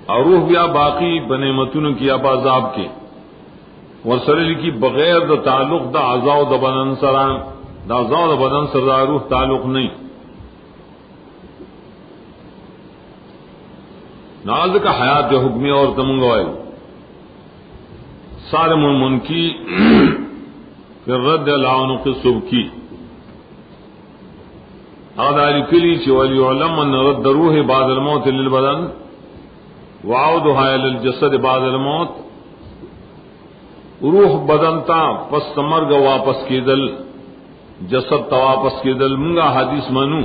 Speaker 1: اور روح بیا باقی بنعمتون کی اب عذاب کے ورسرلی کی بغیر دا تعلق دا عذاب دا بدن سران دا عذاب دا بدن سر دا روح تعلق نہیں ناز کا حیات حکمی اور تمنگوائے صارم المنکی پھر رد العنق السبکی اغداری کلی چی ولیعلم ان رد روح بعد الموت للبدن وعودها الى الجسد بعد الموت روح بدن تا پس مرگ واپس کی دل جسد تا واپس کی دل منگا حدیث منو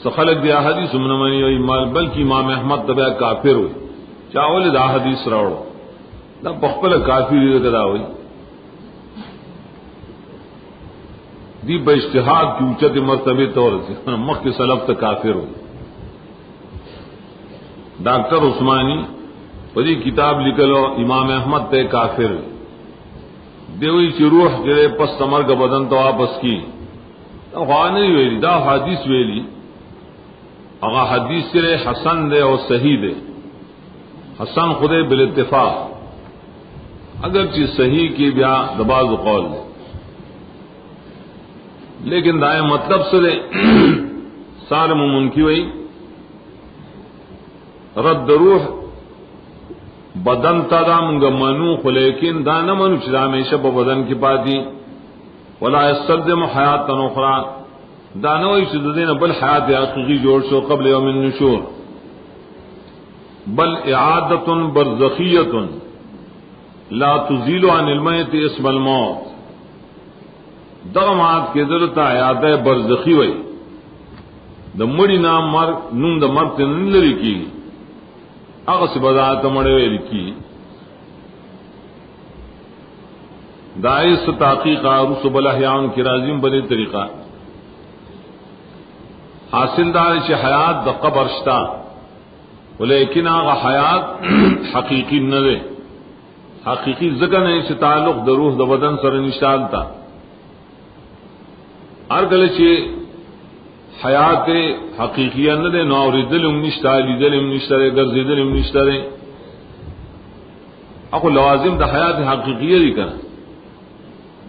Speaker 1: سخلق دیا حدیث من منی وی بلکہ امام احمد تبع کافر ہوئی چاول دا حدیث راوڑو دا بخبل کافر کدا ہوئی دی با اجتہاد کی اونچت مرتبے طور سے مخ کے سلف تا کافر ہوئی ڈاکٹر عثمانی پری کتاب لکھلو امام احمد تے کافر دیوئی چی روح جرے پس تمرگ بدن تو واپس کی دا خوانی ویلی دا حدیث ویلی اگا حدیث سرے حسن دے اور صحیح دے حسن خودے بالاتفاق اگرچہ صحیح کی بیا دباز قول دے لیکن دائیں مطلب سے سارے ممنکی وئی رد روح بدن تا منگا منوخ لیکن دانا منو چلا ہمیشہ بدن کی پاتی ولا یستلزم حیات اخرى دانا وی شددین بل حیات حقیقی جوڑ شو قبل یوم النشور بل اعادت برزخیت لا تزیل عن المیت اسم الموت دغمات کے دلتا اعادہ برزخی وی دا مڑی نام مرگ نون دا مرگ تنن لری کی اغس بدایت مڑے وی لکی دائس تحقیقہ رسو بالاحیان کی رازیم بلی طریقہ حاصل دار چی حیات دا قبر شتا ولیکن آغا حیات حقیقی نہ دے حقیقی ذکر نہیں چی تعلق دا روح دا بدن سر نشالتا ارگل چی حیات حقیقیہ نہ دے نوری دلم نشتا لی دلم نشتا رے گرزی دلم نشتا رے اکو لوازم دا حیات حقیقیہ دی کنا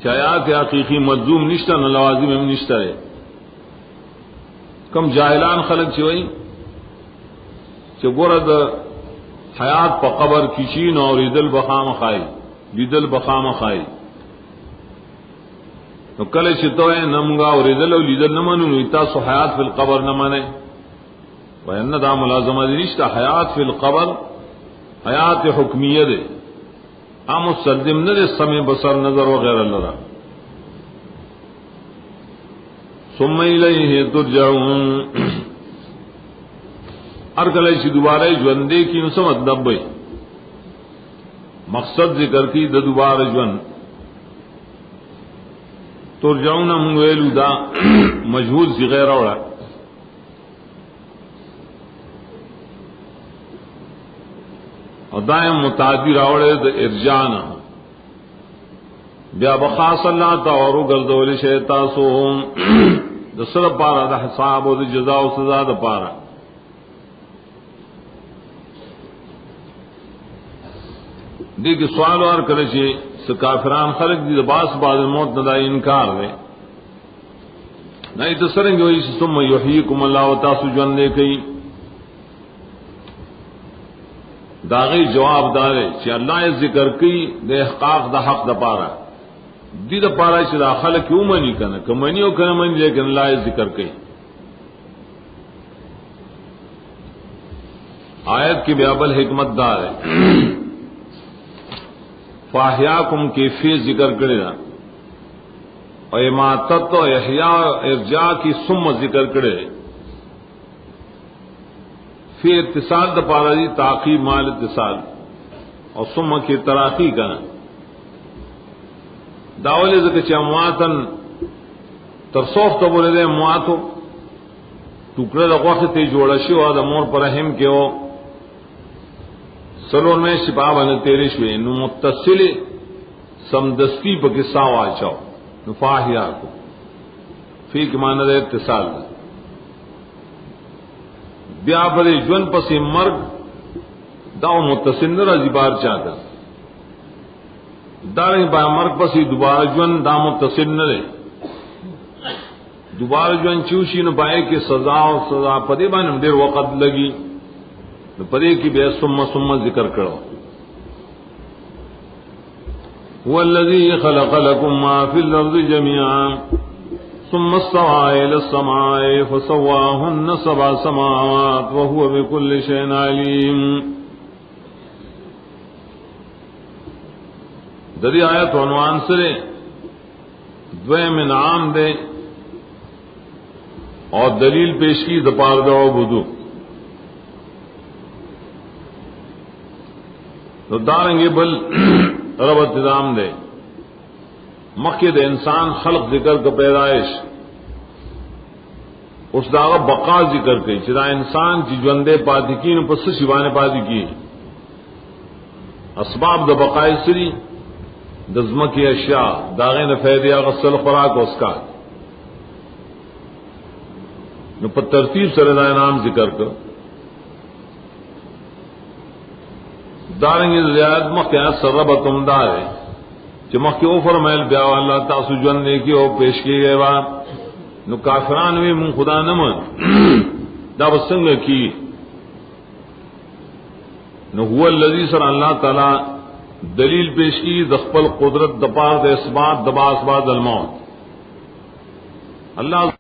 Speaker 1: چی حیات حقیقی مجزوم نشتا نہ لوازم ام نشتا رے کم جاہلان خلق چوئی چی گورا دا حیات پا قبر کچین اور لیدل بخام خائی لیدل بخام خائی تو کل چتوئے نمگا اور لیدل و لیدل نمانو نیتا سو حیات فی القبر نمانے وین دا ملازمہ دیشتا حیات فی القبر حیات حکمیہ دے ہم مسلم نہ دے سمع بصر نظر وغیرہ لرا ثم الیہ ترجعون ارکلے چی دوبارہ جوندے کی نسمت دبے مقصد ذکر کی دا دوبارہ جوند ترجعون منگویلو دا مجہول سی غیر اوڑا اور دائم متعدی راوڑے دا ارجانا بیا بخاص اللہ تعورو گردولی شیطاسو دا صرف پارا دا حساب و دا جزا و سزا دا پارا دیکھ سوال وار کرے چھے کافران خلق دی باس بعد الموت ندا انکار دے نہیں تو سرنگ ہوئی ثم یحییکم اللہ و تاسو جوندے کئی داغی جواب دارے کہ اللہ ذکر کی دے احقاق دا حق دا پارا دی دا پارا چی دا خلق کیوں منی کنا کہ منی ہو کنا منی لیکن اللہ ذکر کی آیت کی بیابل حکمت دار ہے فاحیاکم کی فی ذکر کرنا اور اماتت و احیاء ارجاء کی سم ذکر کرے فی اتصال دا پارا دی تعقیب مال اتصال اور سم کی تراقی کنا داولی ذکر چی امواتن ترسوخ تبولے دے امواتو ٹکڑے دا وقت تی جوڑا شو دا مور پر رحم کے ہو سلون میں شپاب نے تیرے شوئے نو متصل سمدستی پا قصہ واچاو نو فاہیا کو فی کمانا دے اتصال دا بیا پر جون پسی مرگ داو متصل نہ رضی بار چاہتا داریں با مرگ پسی دوبارہ جون دا متصل نہ رہے دوبارہ جون چوشی نو پائے کہ سزا و سزا پدے بانم دیر وقت لگی نو پدے کی بے سم ذکر کرو هو الذي خلق لكم ما في الارض جميعا ثم استوى الى السماء فسواهن سبع سماوات وهو بكل شيء عليم. دری آیت عنوان سے دویم انعام دے اور دلیل پیش کی دپار دو بدو تو دارنگے بل رب اتدام دے مقید انسان خلق ذکر کا پیدائش اس داغ بقا ذکر کے چدا انسان کی جوندے پاتی کی نو پس شیوانے پاتی کی اسباب دا بقائے سری دزمہ کی اشیاء داغے نے فیدیا غسل خوراک اس کا نو پر ترتیب سر دا انعام ذکر کر دارنگی زیاد مخیات سربتم دارے کہ مخی او فرمائل بیاو اللہ تاسو جوندے کی او پیش کی گئے با نو کافران وی من خدا نمن دا بسنگ کی نو هو الذی سر اللہ تعالی دلیل پیش کی دخپل قدرت دپار دے اسباب دبا اسباب الموت اللہ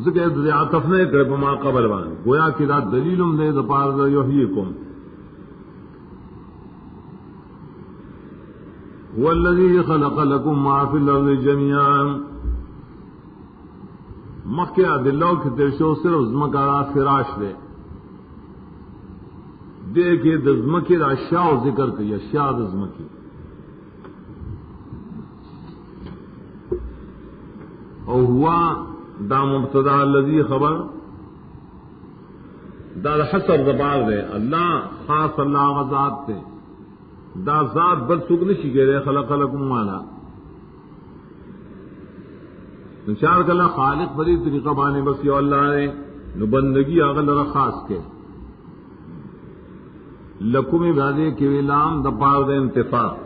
Speaker 1: ذکر عطف نے کرے بما قبل وان گویا کہ دا دلیلم دے دپار دا یحییکم هو الذی خلق لكم ما فی الارض جميعا مکہ دلو کے ترشو صرف زمکارا فراش دے دیکھے دزمکی دا اشیاء ذکر کی اشیاء دزمکی او ہوا دا مبتدا الذی خبر دا حسر زبار دے اللہ خاص اللہ غزات تے دا ذات بل سوک نشی گئے خلق لکم مانا نشار کلا خالق بری طریقہ بانے بس یو اللہ نے نو بندگی اغل را خاص کے لکم عبادے کے ولام دا پار دے انتفاق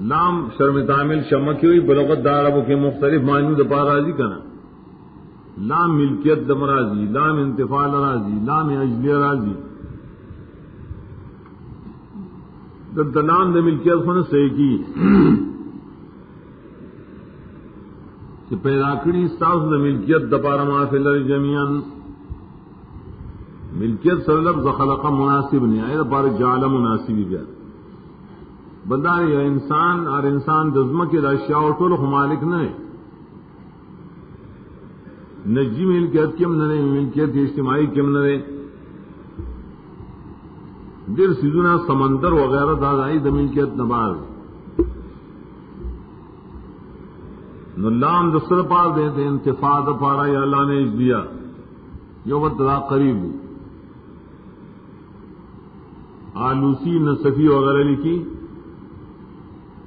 Speaker 1: لام شرم تعمیل شمکی ہوئی بلغت داربوں کے مختلف معنی دا پا راضی کنا لام ملکیت دم راضی لام انتفاع راضی لام اجلی راضی دلام دا ملکیت خون صحیح کی کہ پیدا کری استاس دا ملکیت دا پارا مافل جمیعن ملکیت سر لفظ خلقہ مناسب نہیں آئے دا پارا جعل مناسبی بیاد بندہ یا انسان اور انسان دزمہ کے اشیاء اور طول مالک نہ نجی ملکیت کم نہ ملکیت اجتماعی کم نہ دیر سیزونا سمندر وغیرہ دادائی د ملکیت نباز نلام دسر پار دیتے انتفاع پارا یا اللہ نے دیا یو وطلا قریب آلوسی نصفی وغیرہ لکھی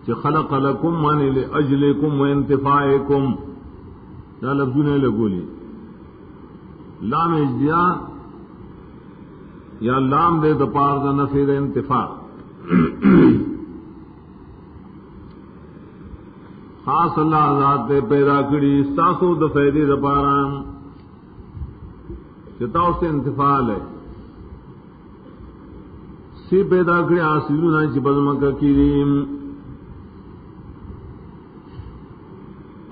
Speaker 1: کہ خلق لکم من لاجلکم و انتفاعکم یا لفظوں نے لگولی لام اجدیا یا لام دے دپار دا نفی دا انتفاع خاص اللہ ذات دے پیدا کری استاسو دا فیدی دپارام چتاو سے انتفاع ہے سی پیدا کری آسیزونا چی بزمکہ کریم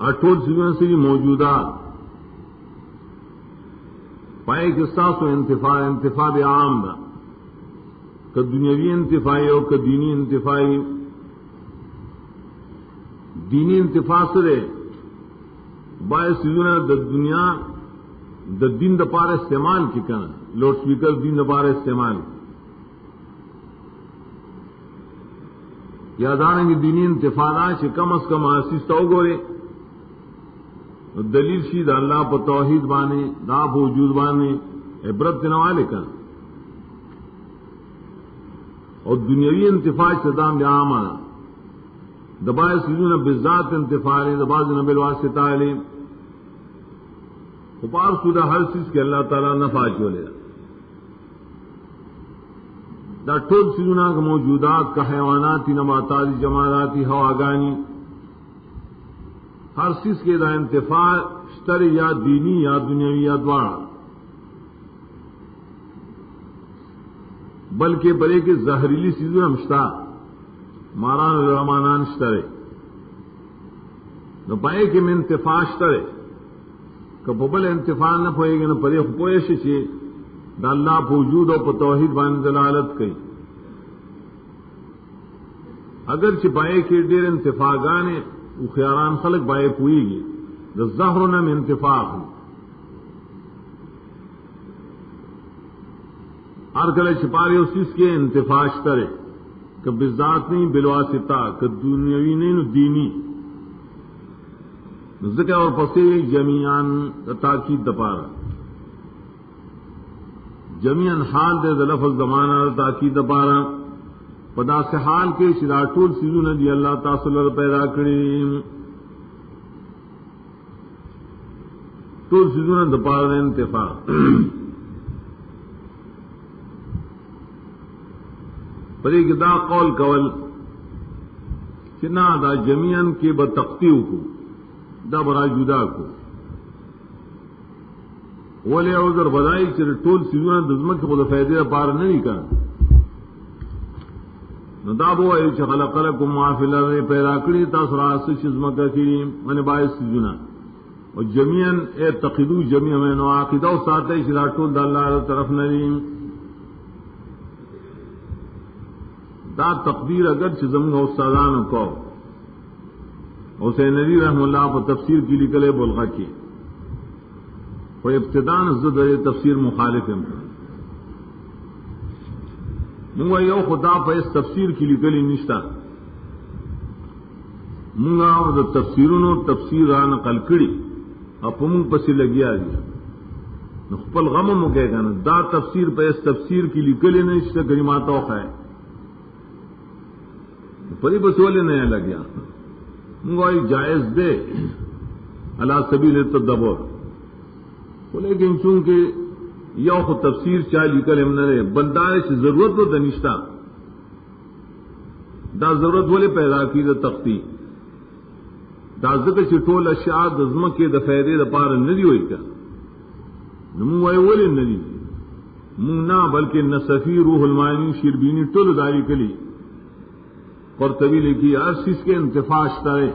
Speaker 1: اٹھول سیزونا سے موجودہ پائے کہ استاس و انتفاع عام دا کہ دنیاوی انتفاعی اور کہ دینی انتفاعی دینی انتفاع سرے بائے سیزونا دا دنیا دا دین دا پار استعمال کی کنا لوڈ سپیکر دین دا پار استعمال یادانے کی دینی انتفاع سے کم از کم آسیستا ہو گورے دلیل شید اللہ پا توحید بانے دا پا وجود بانے عبرت نوالے کا اور دنیاوی انتفاع صدام عام آنا دبائے سیزون بذات انتفاع دباز نبیل واسطہ علی خپار سودہ ہر چیز کے اللہ تعالیٰ نفع چولے دا ٹول سیزونہ کا موجودات کا حیواناتی نباتاتی جمالاتی ہواگانی ہر چیز کے دا انتفاع شتر یا دینی یا دنیاوی یا دوارا بلکہ بلے کے زہریلی چیزوں ہمشتا ماران الرحمانان شترے نہ پائے کہ میں انتفاع شترے کہ ببل انتفاع نہ پوئے گا نہ پرے پوئش چی دا اللہ پوجود اور توحید بان دلالت کئی اگر چپائے کہ دیر انتفاع گانے وہ خیاران خلق بائے پوئی گی دا زہر نم انتفاق ہر کلے چھپارے اس چیز کے انتفاع کرے کہ بذات نہیں بالواسطہ کہ دنیاوی نہیں دینی ذکر اور پسے جمیعان تاکید دپارا جمیعان حال دے لفظ زمانہ تاکید دپارا پدا سے حال کے شراٹول سیزو ندی اللہ تعالی پیدا کریم ٹول سیزو نے دپار انتفاع پری دا قول کول چنا دا جمیعن کے بتختیو کو دا برا جدا کو ولی عذر بدائی چر ٹول سیزو نے دزمک خود فائدے پار نہیں کرنا ندابو اے خلق لکم ما فی الارض پیدا کری تاسو راس چزمکہ کی من باعث سجنا اور جمیعاً اے تقیدو جمیع میں نو عقیدہ و ساتھ شراٹون دا اللہ طرف نریم دا تقدیر اگر چزمگا استادان کو حسین علی رحم اللہ پر تفسیر کی لکلے بلغہ کی وہ ابتدان زد تفسیر مخالف ہے منگا یو خدا پہ اس تفسیر کی لکلی نشتا منگا دا تفسیرونو تفسیر نقل کڑی اپمنگ پسی لگیا دیا نخپل غم مکے گا نا دا تفسیر پہ اس تفسیر کی لکلی نشتا گریمات اوخا ہے پری بسولے نیا لگیا منگا یہ جائز دے علا سبیل تدبر لیکن چونکہ یو خود تفسیر چاہ لکل ہم نرے بندارے سے ضرورت تو دنشتا دا ضرورت ولې پیدا کی د تختی دا ځکه چې ټول اشیاء د ځمکې د فائدې لپاره نه دی وایي کا نو موږ وایو ولې نه دي موږ نه بلکې نصفی روح المعانی شربینی ټول داری کلی قرطبی لیکي ہر چیز کے انتفاع شتا ہے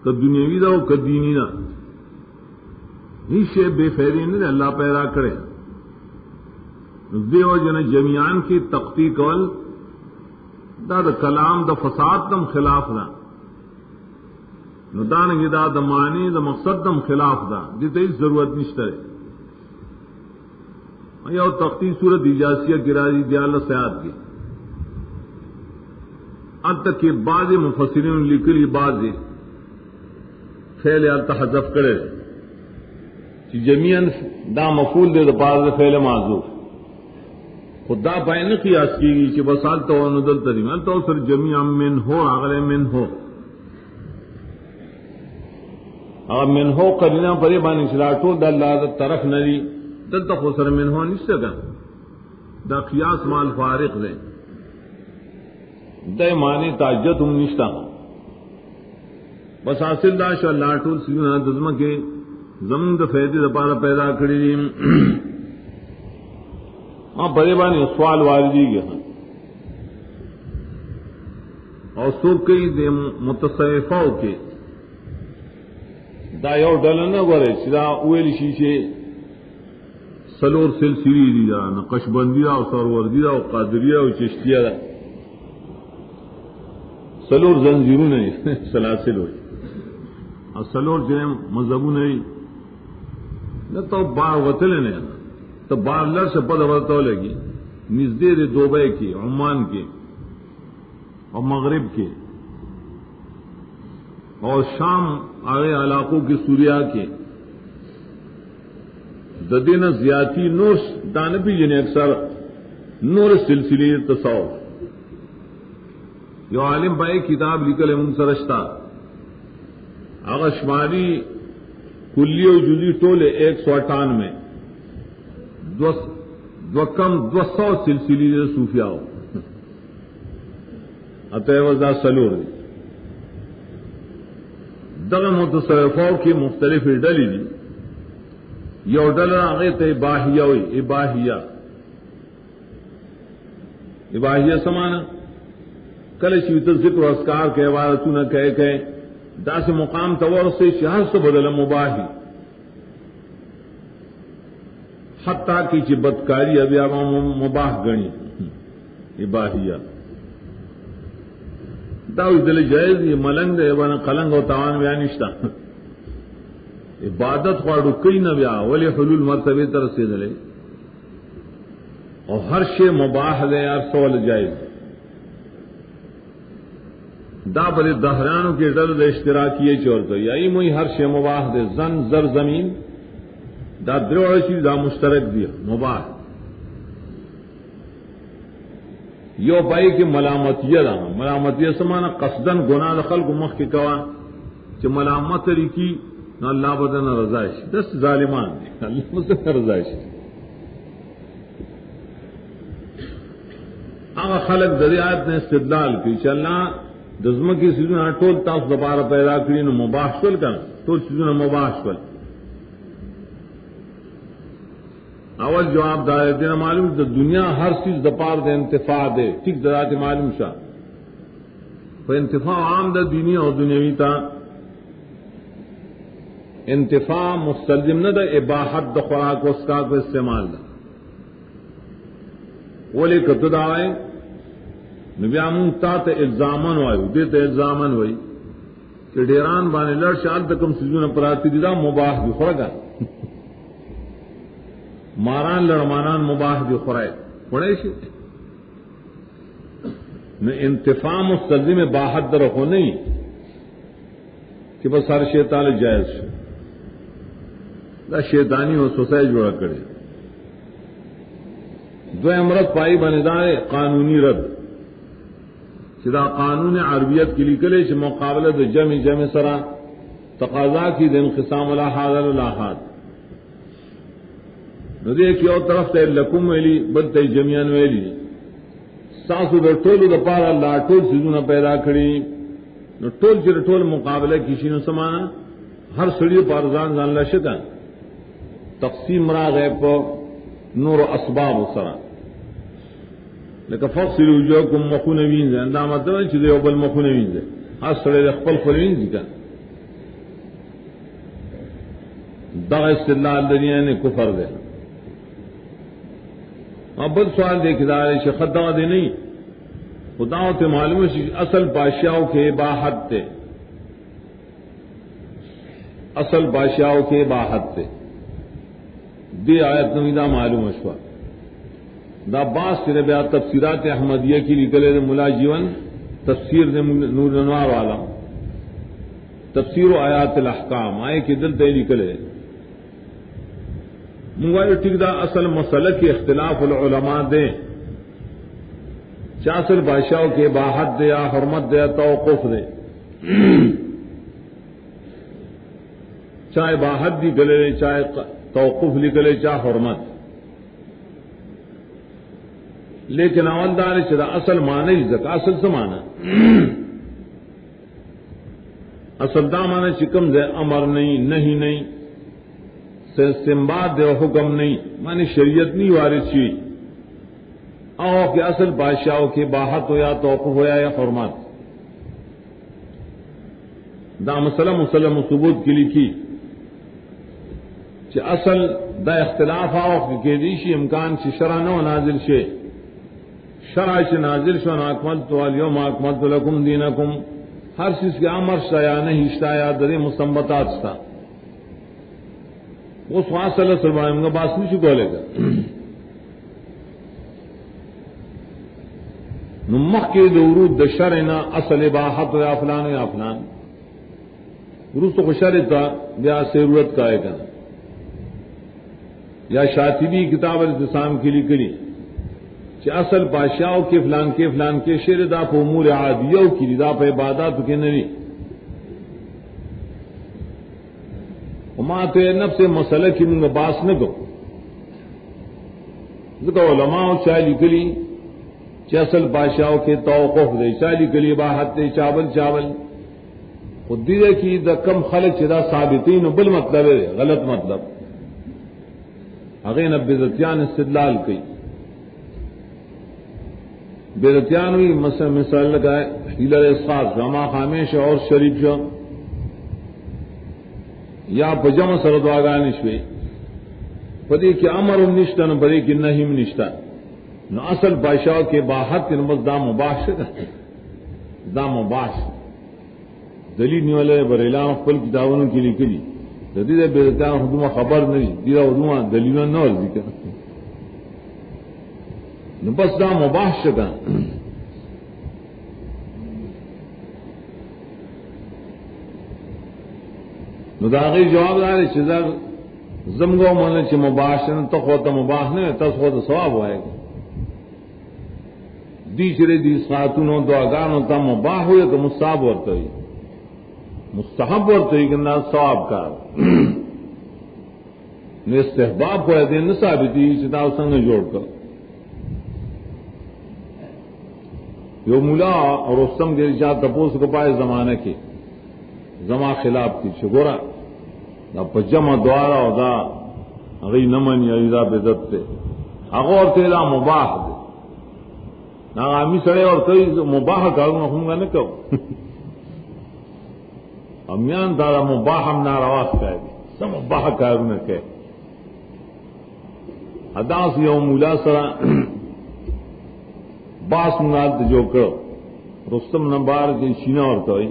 Speaker 1: کہ دنیاوی دا او کہ دینی دا ہی شے بے فائدے نہیں اللہ پیدا کرے دیو جن جمیان کی تختی کول دا کلام دا فساد دم خلاف دا نو دانگی دا دا معنی دا مقصد دم خلاف دا دیتا اس ضرورت نشتا ہے یا تختی صورت اجاسیہ کی راضی دیالہ سیاد کی اب تک کہ بعض مفسرین لکلی بعض فعل آلتا حذف کرے کہ جمیعاً دا مفعول دے دا بعض فعل معذوف خدا پائے نہ قیاس کی گئی کہ بس آلتا و ندل تریم آلتا و سر جمیعاً من ہو آگلے من ہو اگر من ہو قرینہ پرے بانی شراٹو دا اللہ دا طرف نری دلتا خسر من ہو نہیں سکا دا قیاس مال فارق دے دے معنی تاجت ہم نشتا بس حاصل دا شو اللہ ٹول سیدنا دزمہ کے زمین دا فیدی دا پارا پیدا کری دی بڑے بانی سوال واردی گیا اور سو کئی دے متصوفاو کے دا یو ڈلنا گورے چدا اویل شیشے سلور سلسلی دی دا نقشبندی دا سروردی دا قادریہ و چشتیہ دا سلور زنجیروں نہیں سلاسل ہوئی اور سلور جنہیں مذہبوں نہیں نہ تو بار وطلے نہیں تو بار لڑ سے پد ورتو لگی نزدیر دوبئی کے عمان کے اور مغرب کے اور شام آگے علاقوں کے سوریا کے ددین زیاتی نور دانبی جنہیں اکثر نور سلسلے تصوف یو عالم بھائی کتاب لکھل ہے منسرشتہ اگر شماری کلی و جزی ٹولے 198 دو کم 200 سلسلی صوفیاء ہو اتوزا سلور دغ متصرفوں کی مختلف ڈلی دی یو ڈل آگے تو اباہیہ ہوئی اباہیہ سمانا کل شیوت ذکر اسکار کے عبارتوں نہ کہ داس مقام تور سے شہر سے بدل مباحی حتیٰ کی چی بدکاری ابھی عوام مباح گنی اباحیہ داوی دل جائز یہ ملنگ دے بنا قلنگ و تاوان بیا نشتا عبادت خواڑو کئی نہ بیا ولی حلول مرتبے تر سے دلے اور ہر شے مباح دے ہر سوال جائز دا بلے دہرانوں کے ڈر دے اشتراکیے چور تو یہی موئی ہر شے مباح دے زن زر زمین دا دروع چیز دا مشترک دیا مباح یو بائی کی ملامتیہ دا ملامتیہ سمانا قصدن گناہ خلق مخ کی کوا چھ ملامت ریکی نہ اللہ بدن رضائش دس ظالمان دی اللہ بدن رضائش آغا خلق دریات نے استدلال کی چھ اللہ دزمہ کی سیزن ٹول تاس دوبارہ پیدا کری نو مباح شول کنا ٹول سیزن مباح شول اول جواب دار دینا معلوم دا دنیا ہر چیز دپار دے انتفاع دے ٹھیک درات معلوم شاہ پر انتفاع عام دا دینی اور دنیاوی تا انتفاع مستلزم نہ دا اباحت دا خوراک و اسکاک و استعمال دا وہ لے کتو دعوائے نبی آمون تا تا الزامن ہوئی دیتا الزامن ہوئی کہ ڈیران بانے لڑ شال تکم سجون پراتی دیدا مباح دی خورگا ماران لڑمانان مباح دی خورائے پڑھے شے نہ انتفاع مستلزم باحت در ہو نہیں کہ بس ہر شیطان جائز شے دا شیطانی و سوسائی جوڑا کرے دو امرت پائی بندار قانونی رد چدا قانون عربیت کے لکلے چھ مقابلہ دا جمع سرا تقاضا کی دن انقسام الاحاد الاحاد ندے کی اور طرف تے لکم ویلی بلتے جمعیان ویلی ساسو د ټولو د پاره الله ټول سيزونه پیدا کړی نو ټول چې ټول مقابله کیشي نو سمانا هر سړي په ځان ځان لشکا تقسیم راغی په نور اسباب سره لکه فصل وجوهکم مخونوین دا مطلب چې یو بل مخونوین دي هر سړي خپل خپلوین دي کا دا استدلال دنیا نے کفر دے اب سوال دیکھدار ہے خدا دے نہیں خدا تے معلوم ہے اصل بادشاہوں کے باحت تھے اصل بادشاہوں کے باحت تھے دی آیت نویدہ معلوم اشوا دا باس تیرے بیا تفسیرات احمدیہ کی نکلے ملا جیون تفسیر نے نور انوار والا تفسیر و آیات الاحکام آئے کہ دل تے نکلے موبائل ٹھیک دا اصل مسئلہ کی اختلاف العلماء دیں چاصل بادشاہوں کے باحت دے یا حرمت دے یا توقف دے چاہے باحت بھی گلے چاہے توقف نکلے چاہے حرمت لیکن اولدار چدا اصل معنی زکا اصل سے معنی اصل دا معنی چکم دے امر نہیں نہیں استنباط دے حکم نہیں معنی شریعت نہیں وارد چی او کہ اصل بادشاہوں کے باحت ہو یا توقف ہو یا حرمت دا مسئلہ مسلم ثبوت کی لکھی کہ اصل دا اختلاف آؤ کہ دیشی امکان سے شرع نو نازل شے شرع سے نازل شو اکملت الیوم اکملت لکم دینکم ہر چیز کے امر شتا یا نہیں شتا یا در مستنبطات شتا اس وہاں صلی اللہ علیہ وسلم کا باس نہیں چکو لے گا نمخ کے دورود د شرعنا اصل باحت یا فلان یا فلان روز تو شرع تھا یا ضرورت کا ہے کنا یا شاطبی کتاب الاتسام کے لیے کری کہ اصل بادشاہوں کے فلان کے شعر دا پہ امور عادیوں کی ردا پہ عبادات کے نہیں تو نفس مسئلہ کی منگ باس نہ کو علماء چاہ لکلی اصل بادشاہوں کے توقف دے چاہ لکلی باحت دے چاول خود دے کی دا کم خلق چدا ثابتین بل مطلب ہے غلط مطلب اغین اب بےزتیان استدلال کی بےزتیان ہوئی مثال لگائے ہیلر اسقاط جمع خامیش اور شریف شو یا پجم سردواگان شوی پدی کی امر نشتا نہ بری کی نہیم نشتا نہ اصل بادشاہ کے باحت نمبر دام مباش دام مباش دلیل نیولے بریلا پل کتابوں کی لکھی جدید بےزتیان خدوما خبر نہیں دیرا خدوما دلیل نہ اور ذکر بس دام مباش کا نداغی جواب دار چیزر زمگو من چ مباح تو خود مباح نہیں تس خود ثواب ہوئے گا دی چرے دی خاتونوں دعاگانوں تا مباح ہوئے تو مستحب ورتے ہوئی مستحب ورتے ہوئی کہ نہ ثواب کا نہ استحباب ہوئے دے نہ ثابتی چتا سنگ جوڑ کر یو مولا اور رستم کے رشاد تپوس کو پائے زمانے کے زما خلاف کی شگورا دا پجمع دوارا او دا غی نمن یا اذا بدت تے اغور تیلا مباح دے نا آمی سڑے اور کئی مباح کارون ہونگا نکو امیان دارا مباح ہم نارواز کہے گی سب مباح کارون کہے ادا سی یو مولا سرا باس مناد جو کرو رستم نمبار کے شینہ اور توئی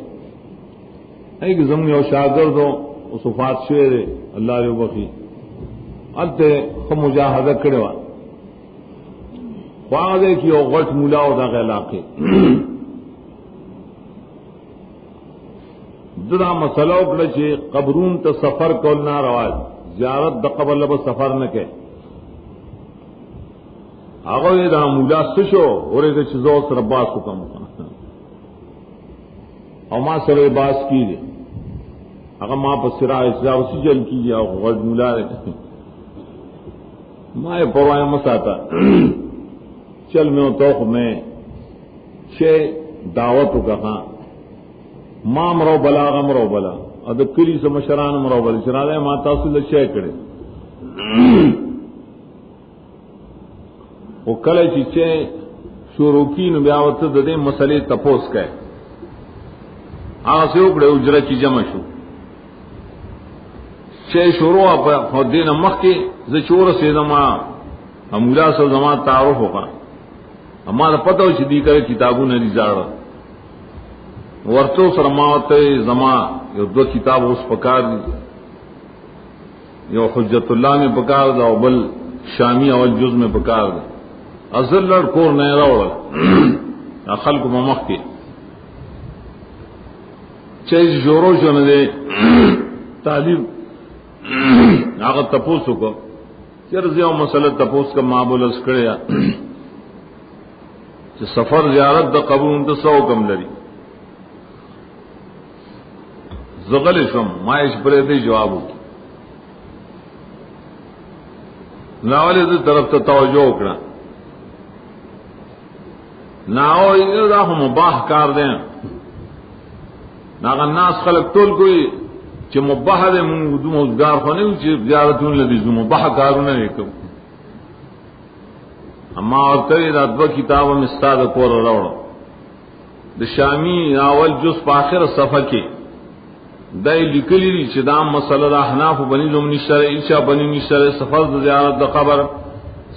Speaker 1: ایک زمین اور شاگرد ہو اس وفات شعر اللہ ریو بخی التے خم مجاہدہ کرے وا خواہدے کی او غٹ مولا ہو دا علاقے ددا مسئلہ اکڑا چھے قبرون تا سفر کولنا رواج زیارت دا قبر لبا سفر نکے آگو یہ دا مولا سشو اور ایک چیزو سر باس کو کم اور ماں سر باس کی دے اگر ماں پر سرا اسی جل کی جا غد مولا رہے ماں پروائے مساتا چل میں توق میں چھ دعوت کا ہاں ماں مرو بلا غم رو بلا ادب کلی سے مشران مرو بلا چرا ماتا سے چھ کڑے وہ کل چیچے شروع کی نبیاوت دے مسئلے تپوس کا سے اکڑے اجرت کی جمع شو چھ شروع دین مخ کے زچور سے زما امولا سے زما تعارف ہوگا ہمارا پتہ ہو چی کرے کتابوں نے نجاڑ ورتو سرماوت زما یہ دو کتاب اس پکار دی یہ حجت اللہ میں پکار دا اور بل شامی اول جز میں پکار دا ازل لڑکور نئے روڑا خلق ممخ کے چیز جورو جو نہ دے تعلیم آگا تپوسو کو چرزی او مسئلہ تپوس کا معبول اس کریا سفر زیارت دا قبر ان سو کم لری زغل شم مائش پرے دے جوابو کی ناولی دے طرف تا توجہ اکڑا ناولی دا ہم مباح کار دیں ناغا ناس خلق تول کوئی چھ مباح دے موزگار خونے چھ زیارتون لدیزو مباح کارونا لیکو اما اور تری دا دو کتابا مستاد کور روڑا دا شامی اول جس پاخر صفحہ کے دائی لکلی لی چھ دام مسئلہ دا احناف بنی زم نشتر ایچا بنی نشتر سفر دا زیارت دا قبر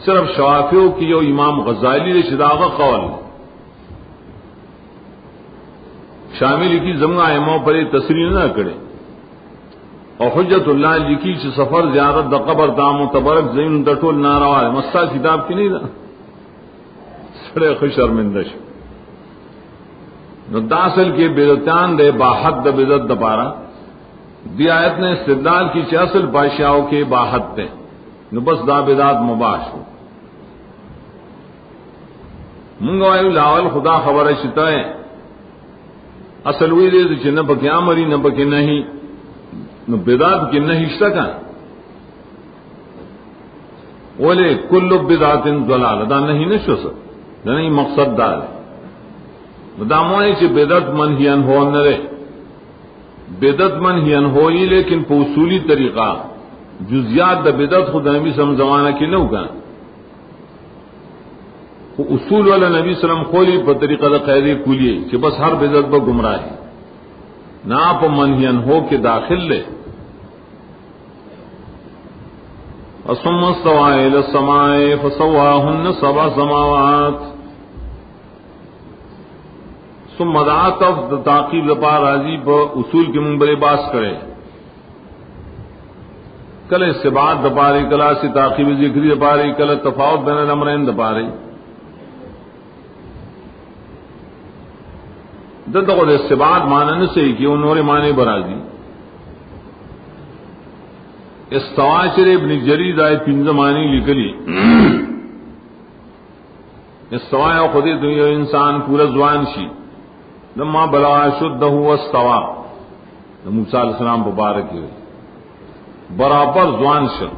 Speaker 1: صرف شوافیوں کی جو امام غزالی لی چھ داغا قول شامی لکی زمگا ایمو پر تصریح نہ کرے اور حجت اللہ لکی چھ سفر زیارت دا قبر دا متبرک زمین دا ٹول ناروا ہے مستا کتاب کی نہیں دا سڑے خشرمندش نو داخل کے بدعتان دے باحد دا بدعت دا پارا دی آیت نے استدلال کی چھ اصل بادشاہوں کے باحد تے نو بس دا بدعت مباش ہو منگا وائیو لاول خدا خبر شتا ہے اصل وی دے چھ نہ بکی آمری نہ بکی نہیں نو بدعت کی نہیں شتا ولی کل بدعت ضلال دا نہیں نشو سر دا نہیں مقصد دا ہے دامونے چھ بدعت منہیان ہو نہ رے بدعت منہیان ہوئی لیکن پا اصولی طریقہ جزیات دا بدعت خود نبی صلی اللہ علیہ وسلم زمانہ کی نو کہا اصول والا نبی صلی اللہ علیہ وسلم خولی پا طریقہ دا قیدی کولیے کہ بس ہر بدعت با گمراہ ہے نا پا منہیان ہو کے داخل لے ثم استوى الى السماء فسواهن سبع سماوات ثم دعاتف تعقیب لپا راضی پا اصول کے منبر باس کرے کل استباعت دپاری کلا سے تعقیب ذکری دپاری کل تفاوت بین الامرین دپاری دلتا استباعت معنی نسے کہ انہوں نے معنی برازی استوا چرے ابن جرید آئے پنزمانی لکلی استوا یا خودی دنیا انسان پورا زوان شی لما بلغ شدہ واستوا موسیٰ علیہ السلام مبارک ہوئی برابر زوان شر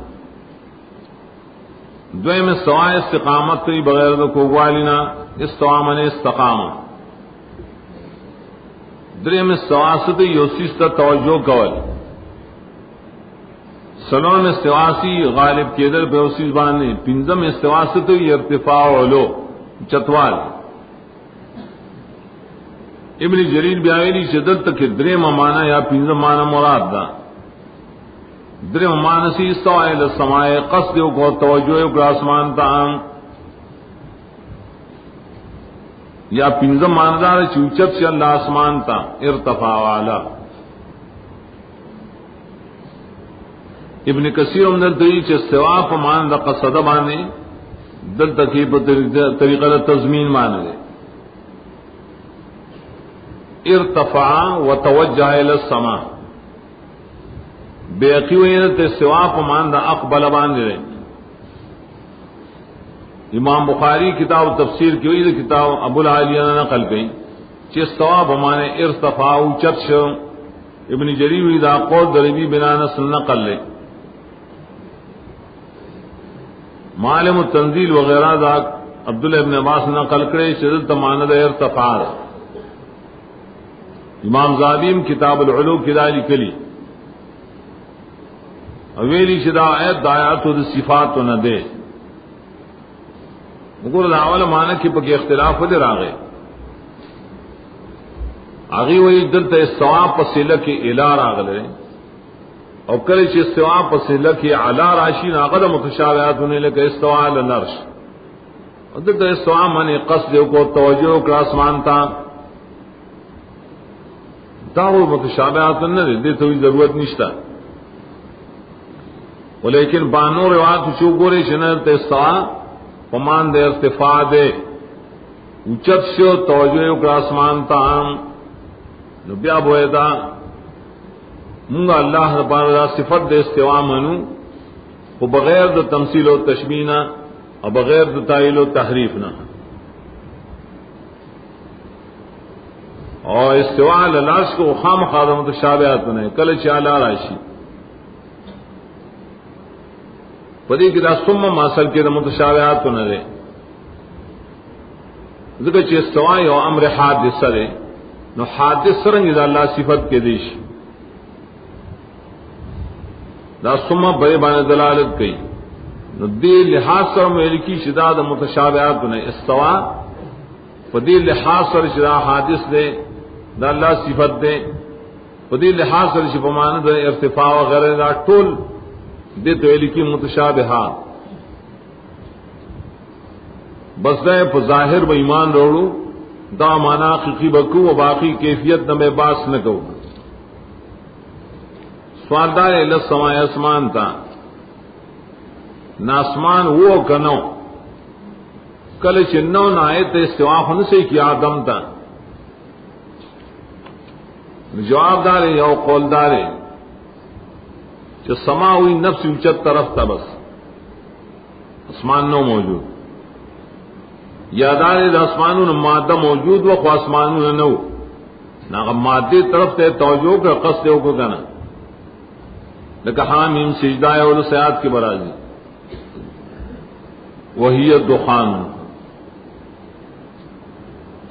Speaker 1: دوئے میں استوا استقامت کئی بغیر دو کوگوالینا استوا من استقامت درے میں استوا ستی یوسیستا توجہ کول سلون میں استواسی غالب کے در بے وسیز بانے پنزم استواست ارتفاع علو چتوال ابن جریر بیاویلی شدت تک درم مانا یا پنزم مانا مراد دا درم مانا سی استوائے لسمائے قصد کو توجہ کو آسمان تام یا پنزم مانا دار چوچت سے اللہ آسمان تا ارتفاع والا ابن کثیر اندر دئی چ استوا کو مان دا قصد بانے دل تکیب طریقہ تضمین مان لے ارتفع وتوجه الى السماء بیقی وینت استوا کو مان دا اقبل باندے امام بخاری کتاب تفسیر کی ہوئی کتاب ابو العالیہ نے نقل کی چ استوا بمانے ارتفع چت ابن جریر دا قول دربی بنا نسل نقل لے معالم التنزیل وغیرہ دا عبداللہ ابن عباس نقل کرے شدت ماند ارتفاع امام زابیم کتاب العلو کدا لکلی اویلی شدا آیت دایات و صفات و نہ دے مگر اول مانا کی پک اختلاف دے راغے آگی وہی دلت استوا پسیلہ کی الا راغلے اور کل چ استوا پسیلہ کی علا راشی ناقد متشابہات ہونے لگے استوا علی العرش اور دلت استوا من قصد کو توجہ کا آسمان تھا داو متشابہات نہ دے تو ضرورت نشتا لیکن بانو روایت چو گورے شنت استوا پمان دے ارتفاع دے اچت شو توجہ کا آسمان تھا نو بیا بوئے دا منگا اللہ ربارہ صفت دے استوا منو وہ بغیر دا تمثیل و تشبیہ اور بغیر دا تعیل و تحریف نہ اور استوا علی العرش کو خام خادم متشابہات نے کل چالا راشی پدی کی دا ثم ماسل کے متشابہات نہ دے ذکر چ استوا او امر حادث رے نو حادث سرنگ دا اللہ صفت کے دیش دا ثم بے بان دلالت کی نو دی لحاظ سر ملکی شداد متشابہات نے استوا پدی لحاظ سر شدا حادث دے دا اللہ صفت دے پدی لحاظ سر شپمان دے ارتفاع وغیرہ دا ٹول دے تو لکی متشابہات بس دے پا ظاہر و ایمان روڑو دا مانا حقیقی بکو و باقی کیفیت نہ میں باس نہ کہو سوالدار السماء اسمان تا ناسمان وہ کنو کل چنو نہ آئے تو استوا خن سے کیا آدم تا جواب دارے یا قول دارے جو سما ہوئی نفس اچت طرف تھا بس اسمان نو موجود یادار آسمانوں مادہ موجود و خو آسمانوں نو نہ مادے طرف تے توجہ کا قصد ہو کو کہنا لیکن حامیم سجدہ اور سیاد کی برازی وہی الدخان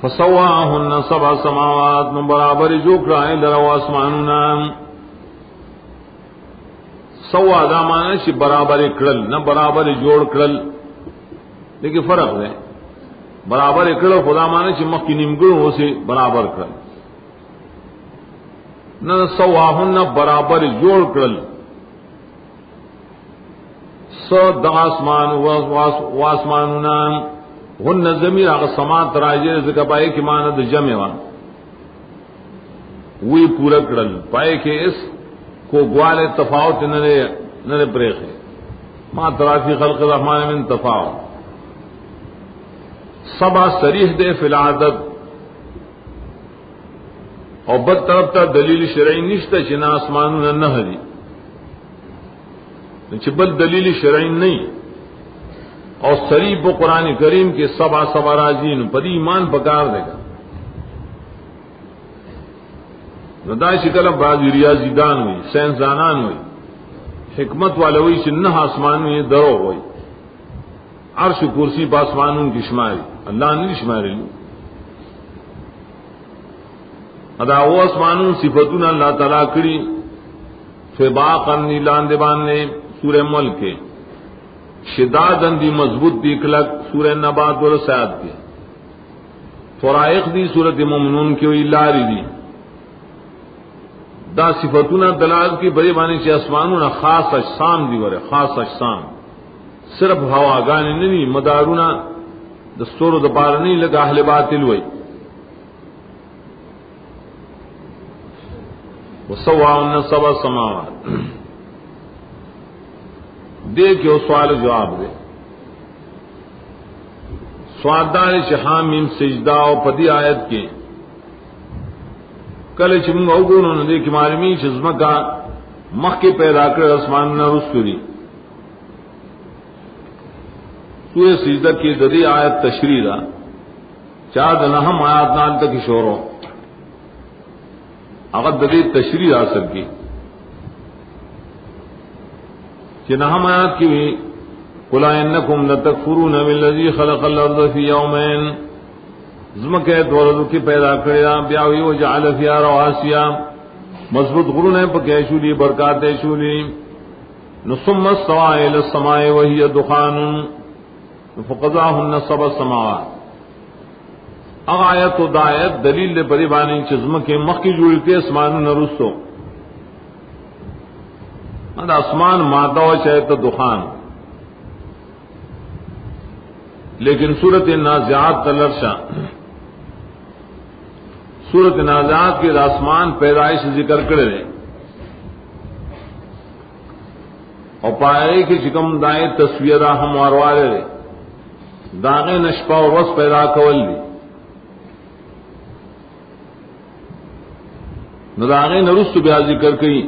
Speaker 1: فسواہن سبع سماوات من برابر جو کرائے درو آسمانوں سوا دا مانا چی برابر اکڑل نہ برابر جوڑ کرل لیکن فرق ہے برابر اکڑو خدا مانا چی مکی نمگڑو ہو سے برابر کرل نہ سواہن نہ برابر جوڑ کرل سو دا آسمان واسمانونا ہن زمین آگا سمات راجے ذکر پائے کی مانا دا جمع وان وی پورا کرل پائے کہ اس کو گوالے تفاوت نہ بریخ ہے ما ترافی خلق الرحمن من تفاوت سبا صریح دے فی العادت اور بد طرف تا دلیل شرعی نشتا چنا آسمانوں نہ دی بل دلیل شرعی نہیں اور صریح و قرآن کریم کے سبا راجین پدی ایمان پکار دے گا ندائی شکل بعضی ریاضی دان ہوئی سائنس دانان ہوئی حکمت والے ہوئی چنہ آسمانوں یہ درو ہوئی عرش کرسی پاسمانوں کی شماری اللہ نے شماری لی ادا وہ آسمانوں صفتون اللہ تعالیٰ کری فباقا نیلان دیبان نے سورہ ملک کے شدادن دی مضبوط دی کلک سورہ نبات ورساد کے فرائق دی سورت مومنون کی ہوئی لاری دی دا صفتون دلال کی بڑی بانی سے آسمانوں خاص اجسام دی ورے خاص اجسام صرف ہوا گانے نہیں مدارونا دستور و دبار نہیں لگا اہل باطل ہوئی وسواہن سبع سماوات دے کے وہ سوال جواب دے سوادار حامیم سجدہ و پدی آیت کے کل چمنگ اوگونوں نے دیکھ معلومی چزمہ کا مخ کے پیدا کر آسمان نہ رسوری سورہ سجدہ کی ددی آیت تشریح دا چار دنہم آیات نال تک شوروں اگر ددی تشریح آ سکی کہ نہم آیات کی بھی قل انکم لتکفرون بالذی خلق الارض فی یومین زمکہ دورد کی پیدا کریا بیا وی وجعل فیها رواسیا مضبوط غرون پکے شولی برکات شولی ثم استوى الى السماء وهي دخان فقضاهن سبع سماوات آیت و دایت دلیل بری بانی چزم کے مخ کی جوڑی کے اسمان نرستو آسمان مادہ و چاہے تو دخان لیکن سورت نازعات تلرشا سورت نازعات کے آسمان پیدائش ذکر کرے اور پائے کہ چکم دائیں تصویرہ ہم واروارے داغے نشپا و رس پیدا کول لی نداغے نرست بیا ذکر کئی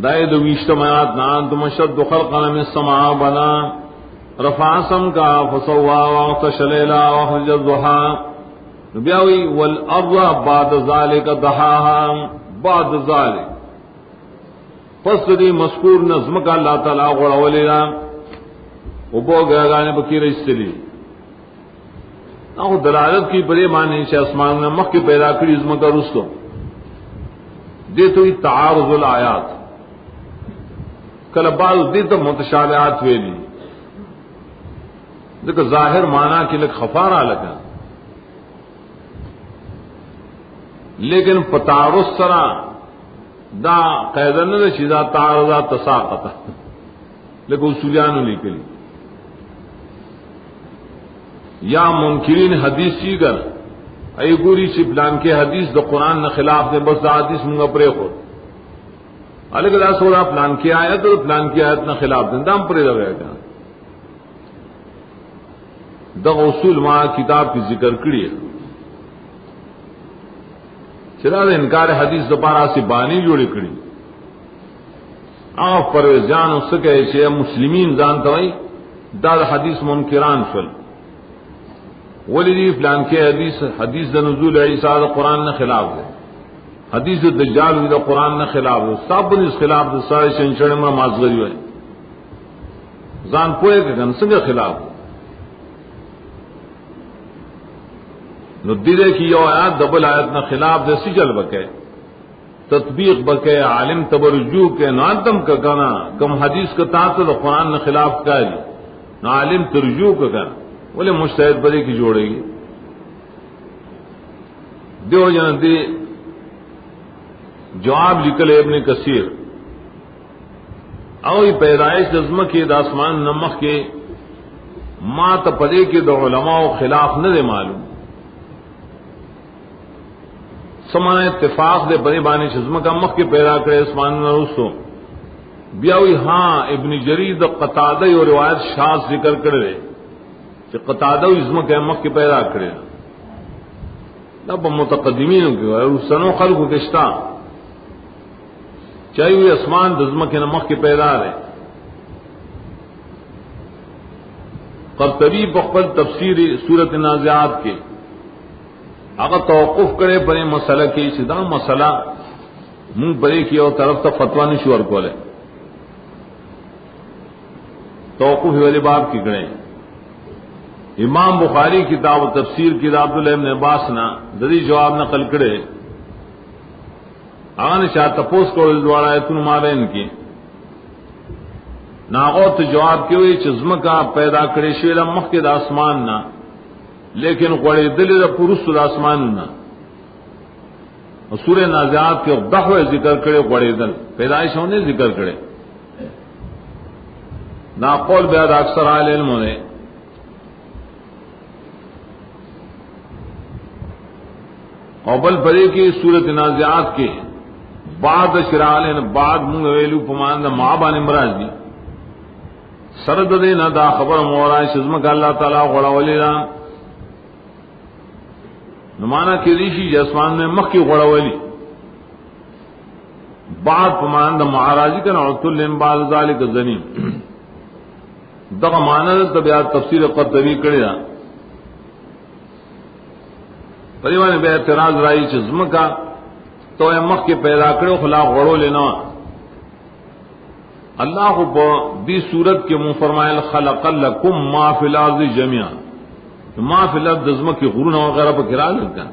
Speaker 1: دائے دویشتمایات نان تم شد خلقا من السماء بنا رفع سمکا فسوا واغطش لیلا وخرج الضحا بیاوی والارض بعد ذالک دحاها بعد ذالک پس دی مذکور نظم کا اللہ تعالیٰ غڑولیلا وبو گیا گانے بکی رجستلی دلالت کی بڑے معنی سے اسمان نے مخ کی پیدا کری عظم کا رستو دے تو تعارض الآیات کل بعض دے تو متشابہات ویلی دیکھ ظاہر معنی کے لئے خفارہ لگا لیکن پتعارض سرا دا قیدن دا چیزا تعارضا تساقتا لیکن اصولیانو لکلی یا منکرین حدیث چی کر ای گوری چی پلان کے حدیث دا قرآن نا خلاف دے بس دا حدیث منگا پرے خود علیہ دا سورا پلان کی آیت اور پلان کی آیت نا خلاف دے دام پرے لگا گیا دا اصول ما کتاب کی ذکر کری ہے چرا دا انکار حدیث دا پارا سی بانی جوڑی کری آف پرویزیان اس سکے چھے مسلمین جانتا ہوئی دا حدیث منکران فل ولی فلان کے حدیث دا نزول عیسیٰ دا قرآن نے خلاف دے حدیث دجال دا قرآن نے خلاف دے سب اس خلاف دے سارے شنچڑے میں مازغری ہوئے زان پوئے کہ گنسنگ خلاف دے نو دیدے کی یو آیات دبل آیت نا خلاف دے سجل بکے تطبیق بکے عالم تبرجو کے نانتم کا کنا کم حدیث کا تاتا دا قرآن نے خلاف کاری نو عالم ترجو کا کنا بولے مجتہد بری کی جوڑے گی دیو جن دی جواب لکل ابن کثیر اوی پیدائش عظمہ کے داسمان نمخ کے ما تپدے کے دو علماء خلاف نہ دے معلوم سمانا اتفاق دے بری بانی عظمہ کا مخ کے پیدا کرے اسمان نرسو بیاوی ہاں ابن جرید قتادہ اور روایت شاذ ذکر کرے کہ قتادہ عظمہ کے مخ کے پیدا کرے اب متقدمین کے سنو خلق کشتا چاہیے ہوئے اسمان دزمہ کے نمخ کے پیدا رہے قرطبی بخبل تفسیر سورت نازعات کے اگر توقف کرے پرے مسئلہ کی سدا مسئلہ منہ پرے کی اور طرف تک فتویٰ نشور کو لے توقف والی باب کی کریں امام بخاری کتاب و تفسیر کتاب عبداللہ ابن عباس نا دری جواب نقل کرے آنے شاہ تپوس کو دوارا ہے تن مارین کی ناغوت جواب کی ہوئی چزم کا پیدا کرے شویلہ مخ کے داسمان نا لیکن غڑی دلی دا پرست داسمان نا سورہ نازعات کے دحوے ذکر کرے غڑی دل پیدائش ہونے ذکر کرے نا قول بیاد اکثر آل علم نے اوبل پرے کی سورت نازعات کے بعد شرال بعد منگ ویلو پمان دا معابان امراض دی سرد دے نہ دا خبر مورا شزم کا اللہ تعالیٰ غڑا ولی نمانا کی ریشی جسمان میں مخ کی غڑا ولی بعد پمان دا معراضی کا نعطل بعد ذالک الزنیم دا مانا تبیات تفسیر قرطبی کرے دا پریوانے بے اعتراض رائی چزم کا تو اے مخ کے پیدا کرو خلاف غڑو لینا اللہ کو دی صورت کے منہ فرمائل خلق لکم ما فی الارض جميعا، ما فی الارض دزمہ کی غرون وغیرہ پر کرا لگا،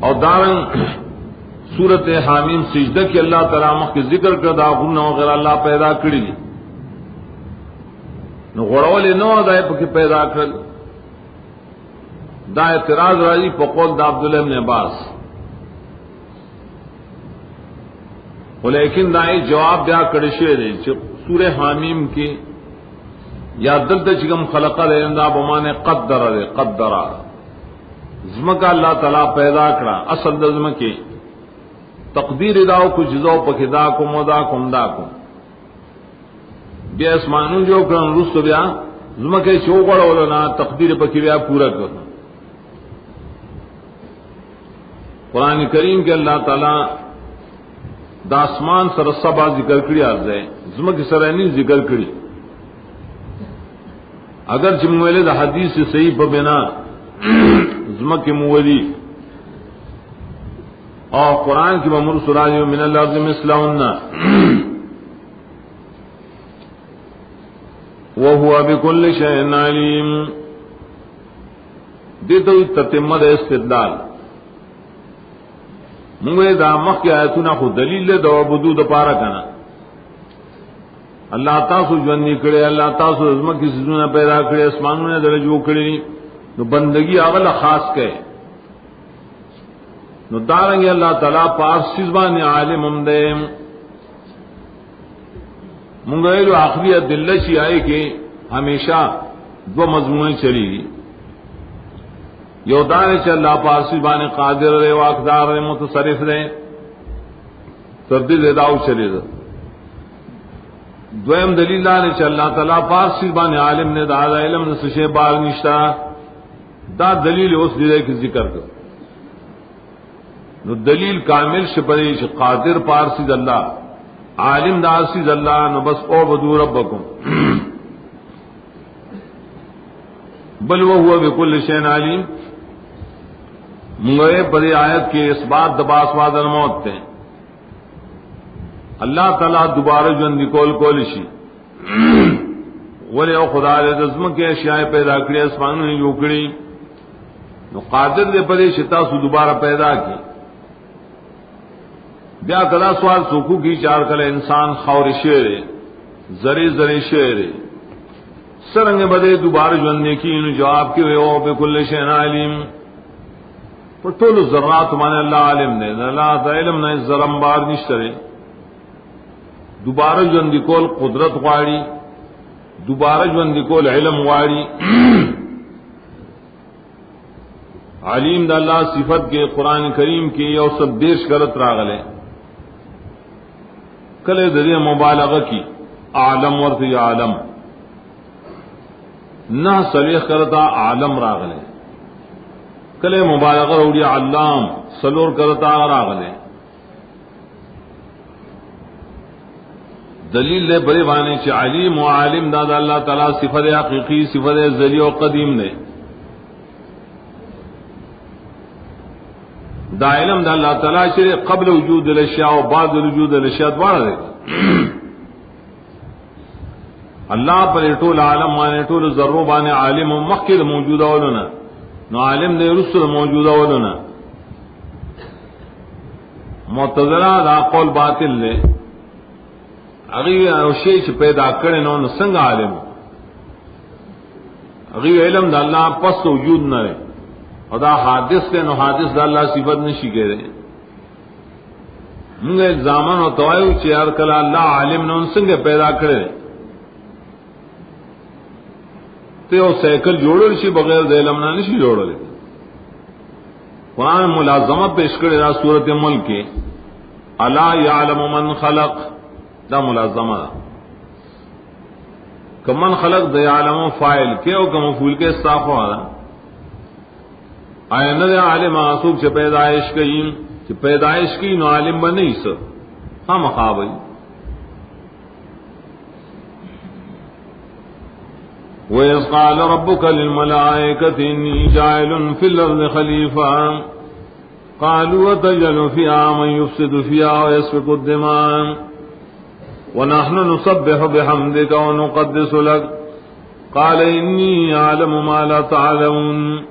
Speaker 1: اور دارنگ سورت حامیم سجدہ کی اللہ تعالیٰ مخ کے ذکر کردہ غرون وغیرہ اللہ پیدا کری دی نو غڑولی نو دائے پکی پیدا کر دا اعتراض راجی پا قول دا عبداللہ ابن عباس، لیکن دائی جواب دیا کڑشے دے سورہ حامیم کی یا دلتا چکم خلقہ دے اندہ بمانے قدر دے قدرہ زمکہ اللہ تعالیٰ پیدا کرا اصل دزمکی تقدیر داو کچھ جزاو پکی دا کم و دا کم دا کم بیا اسمانون جو کرن رسو بیا زمکہ چوکڑا ولنا تقدیر پکی بیا پورا کرنا۔ قرآن کریم کے اللہ تعالیٰ دا اسمان سر سبا ذکر کری آرزے زمکی سرینی ذکر کری، اگر چمویلے دا حدیث سے صحیح پا بنا زمکی مولی اور قرآن کی بمر سراجی من الارض مثلہن وہو بکل شیء علیم، دیتا ہوئی تتمت استدلال منگوے دا مخ کی آیتونا خود دلیل لے دو عبدو دا پارا کنا اللہ تاسو جوانی کرے، اللہ تاسو عظمت کی سزونا پیدا کرے، اسمانوں نے درجو کرے نو بندگی اغلا خاص کہے نو دارنگی اللہ تعالیٰ پار سزبان عالم امدے منگوے جو آخری دلشی آئے کہ ہمیشہ دو مضمون چلی گی، یو دانے چا اللہ پارسی بانے قادر رہے واقدار رہے متصرف رہے تردید داو چلے دا دویم دلیل دانے چا اللہ تعالیٰ پارسی بانے عالم نے دا علم نسشے بار نشتا دا دلیل اس دیدے کی ذکر کر نو دلیل کامل شپری چا قادر پارسی اللہ عالم دارسی اللہ نو بس او بدو ربکم بل وہ ہوا بکل شین علیم منگوے پدی آیت کے اس بات دباس وادر موت تے اللہ تعالیٰ دوبارہ جو اندی کولشی ولی او خدا لے دزم کے اشیاء پیدا کری اسمانوں نے جو کری نو قادر دے پدی شتا سو دوبارہ پیدا کی بیا کدا سوال سوکو کی چار کل انسان خور شیرے زری زری شیرے سرنگ بدے دوبارہ جو اندی کی انہوں جواب کی او بکل شین علیم پر طول ذرات مانے اللہ عالم نے اللہ دا علم نے ذرم بار نشترے دوبارہ جو اندی کول قدرت غاڑی دوبارہ جو اندی کول علم غاڑی علیم دا اللہ صفت کے قرآن کریم کی یو سب دیش کرت راغلے کلے دری مبالغہ کی عالم ورث عالم نہ صلیح کرتا عالم راغلے کلے مبالغہ روڑی علام سلور کرتا راغلے دلیل دے بڑے بانے چ علیم و عالم دادا اللہ تعالی صفت حقیقی صفت ذلی و قدیم نے دا علم دا اللہ تعالی چرے قبل وجود الاشیاء و بعد وجود الاشیاء دوارا دے اللہ پر طول عالم مانے طول ذرو بانے عالم و مخکد موجودہ ولنا نو عالم دے رسل موجودہ ولنا معتزلہ دا قول باطل لے اگی اوشی چ پیدا کرے نو سنگ عالم اگی علم دا اللہ پس وجود نہ رہے خدا حادث کے نو حادث دا اللہ صفت نشی کہہ رہے منگے زامن و توائیو چیار کلا اللہ عالم نے ان سنگ پیدا کرے تے او سیکل جوڑل شی بغیر دے علم نہ نشی جوڑل قرآن ملازمت پیش کرے دا سورت ملک کے الا یعلم من خلق دا ملازمہ کہ من خلق دا یعلم فائل کے او کہ مفعول کے استعفا والا آیا نہ عالم آسوب چھ پیدائش کئیم چھ پیدائش کی نو عالم بنی سر ہاں مخابئی وَإِذْ قَالَ رَبُّكَ لِلْمَلَائِكَةِ إِنِّي جَاعِلٌ فِي الْأَرْضِ خَلِيفَةً قالوا وتجعل فيها من يفسد فيها ويسفك الدماء ونحن نسبح بحمدك ونقدس لك قال إني أعلم ما لا تعلمون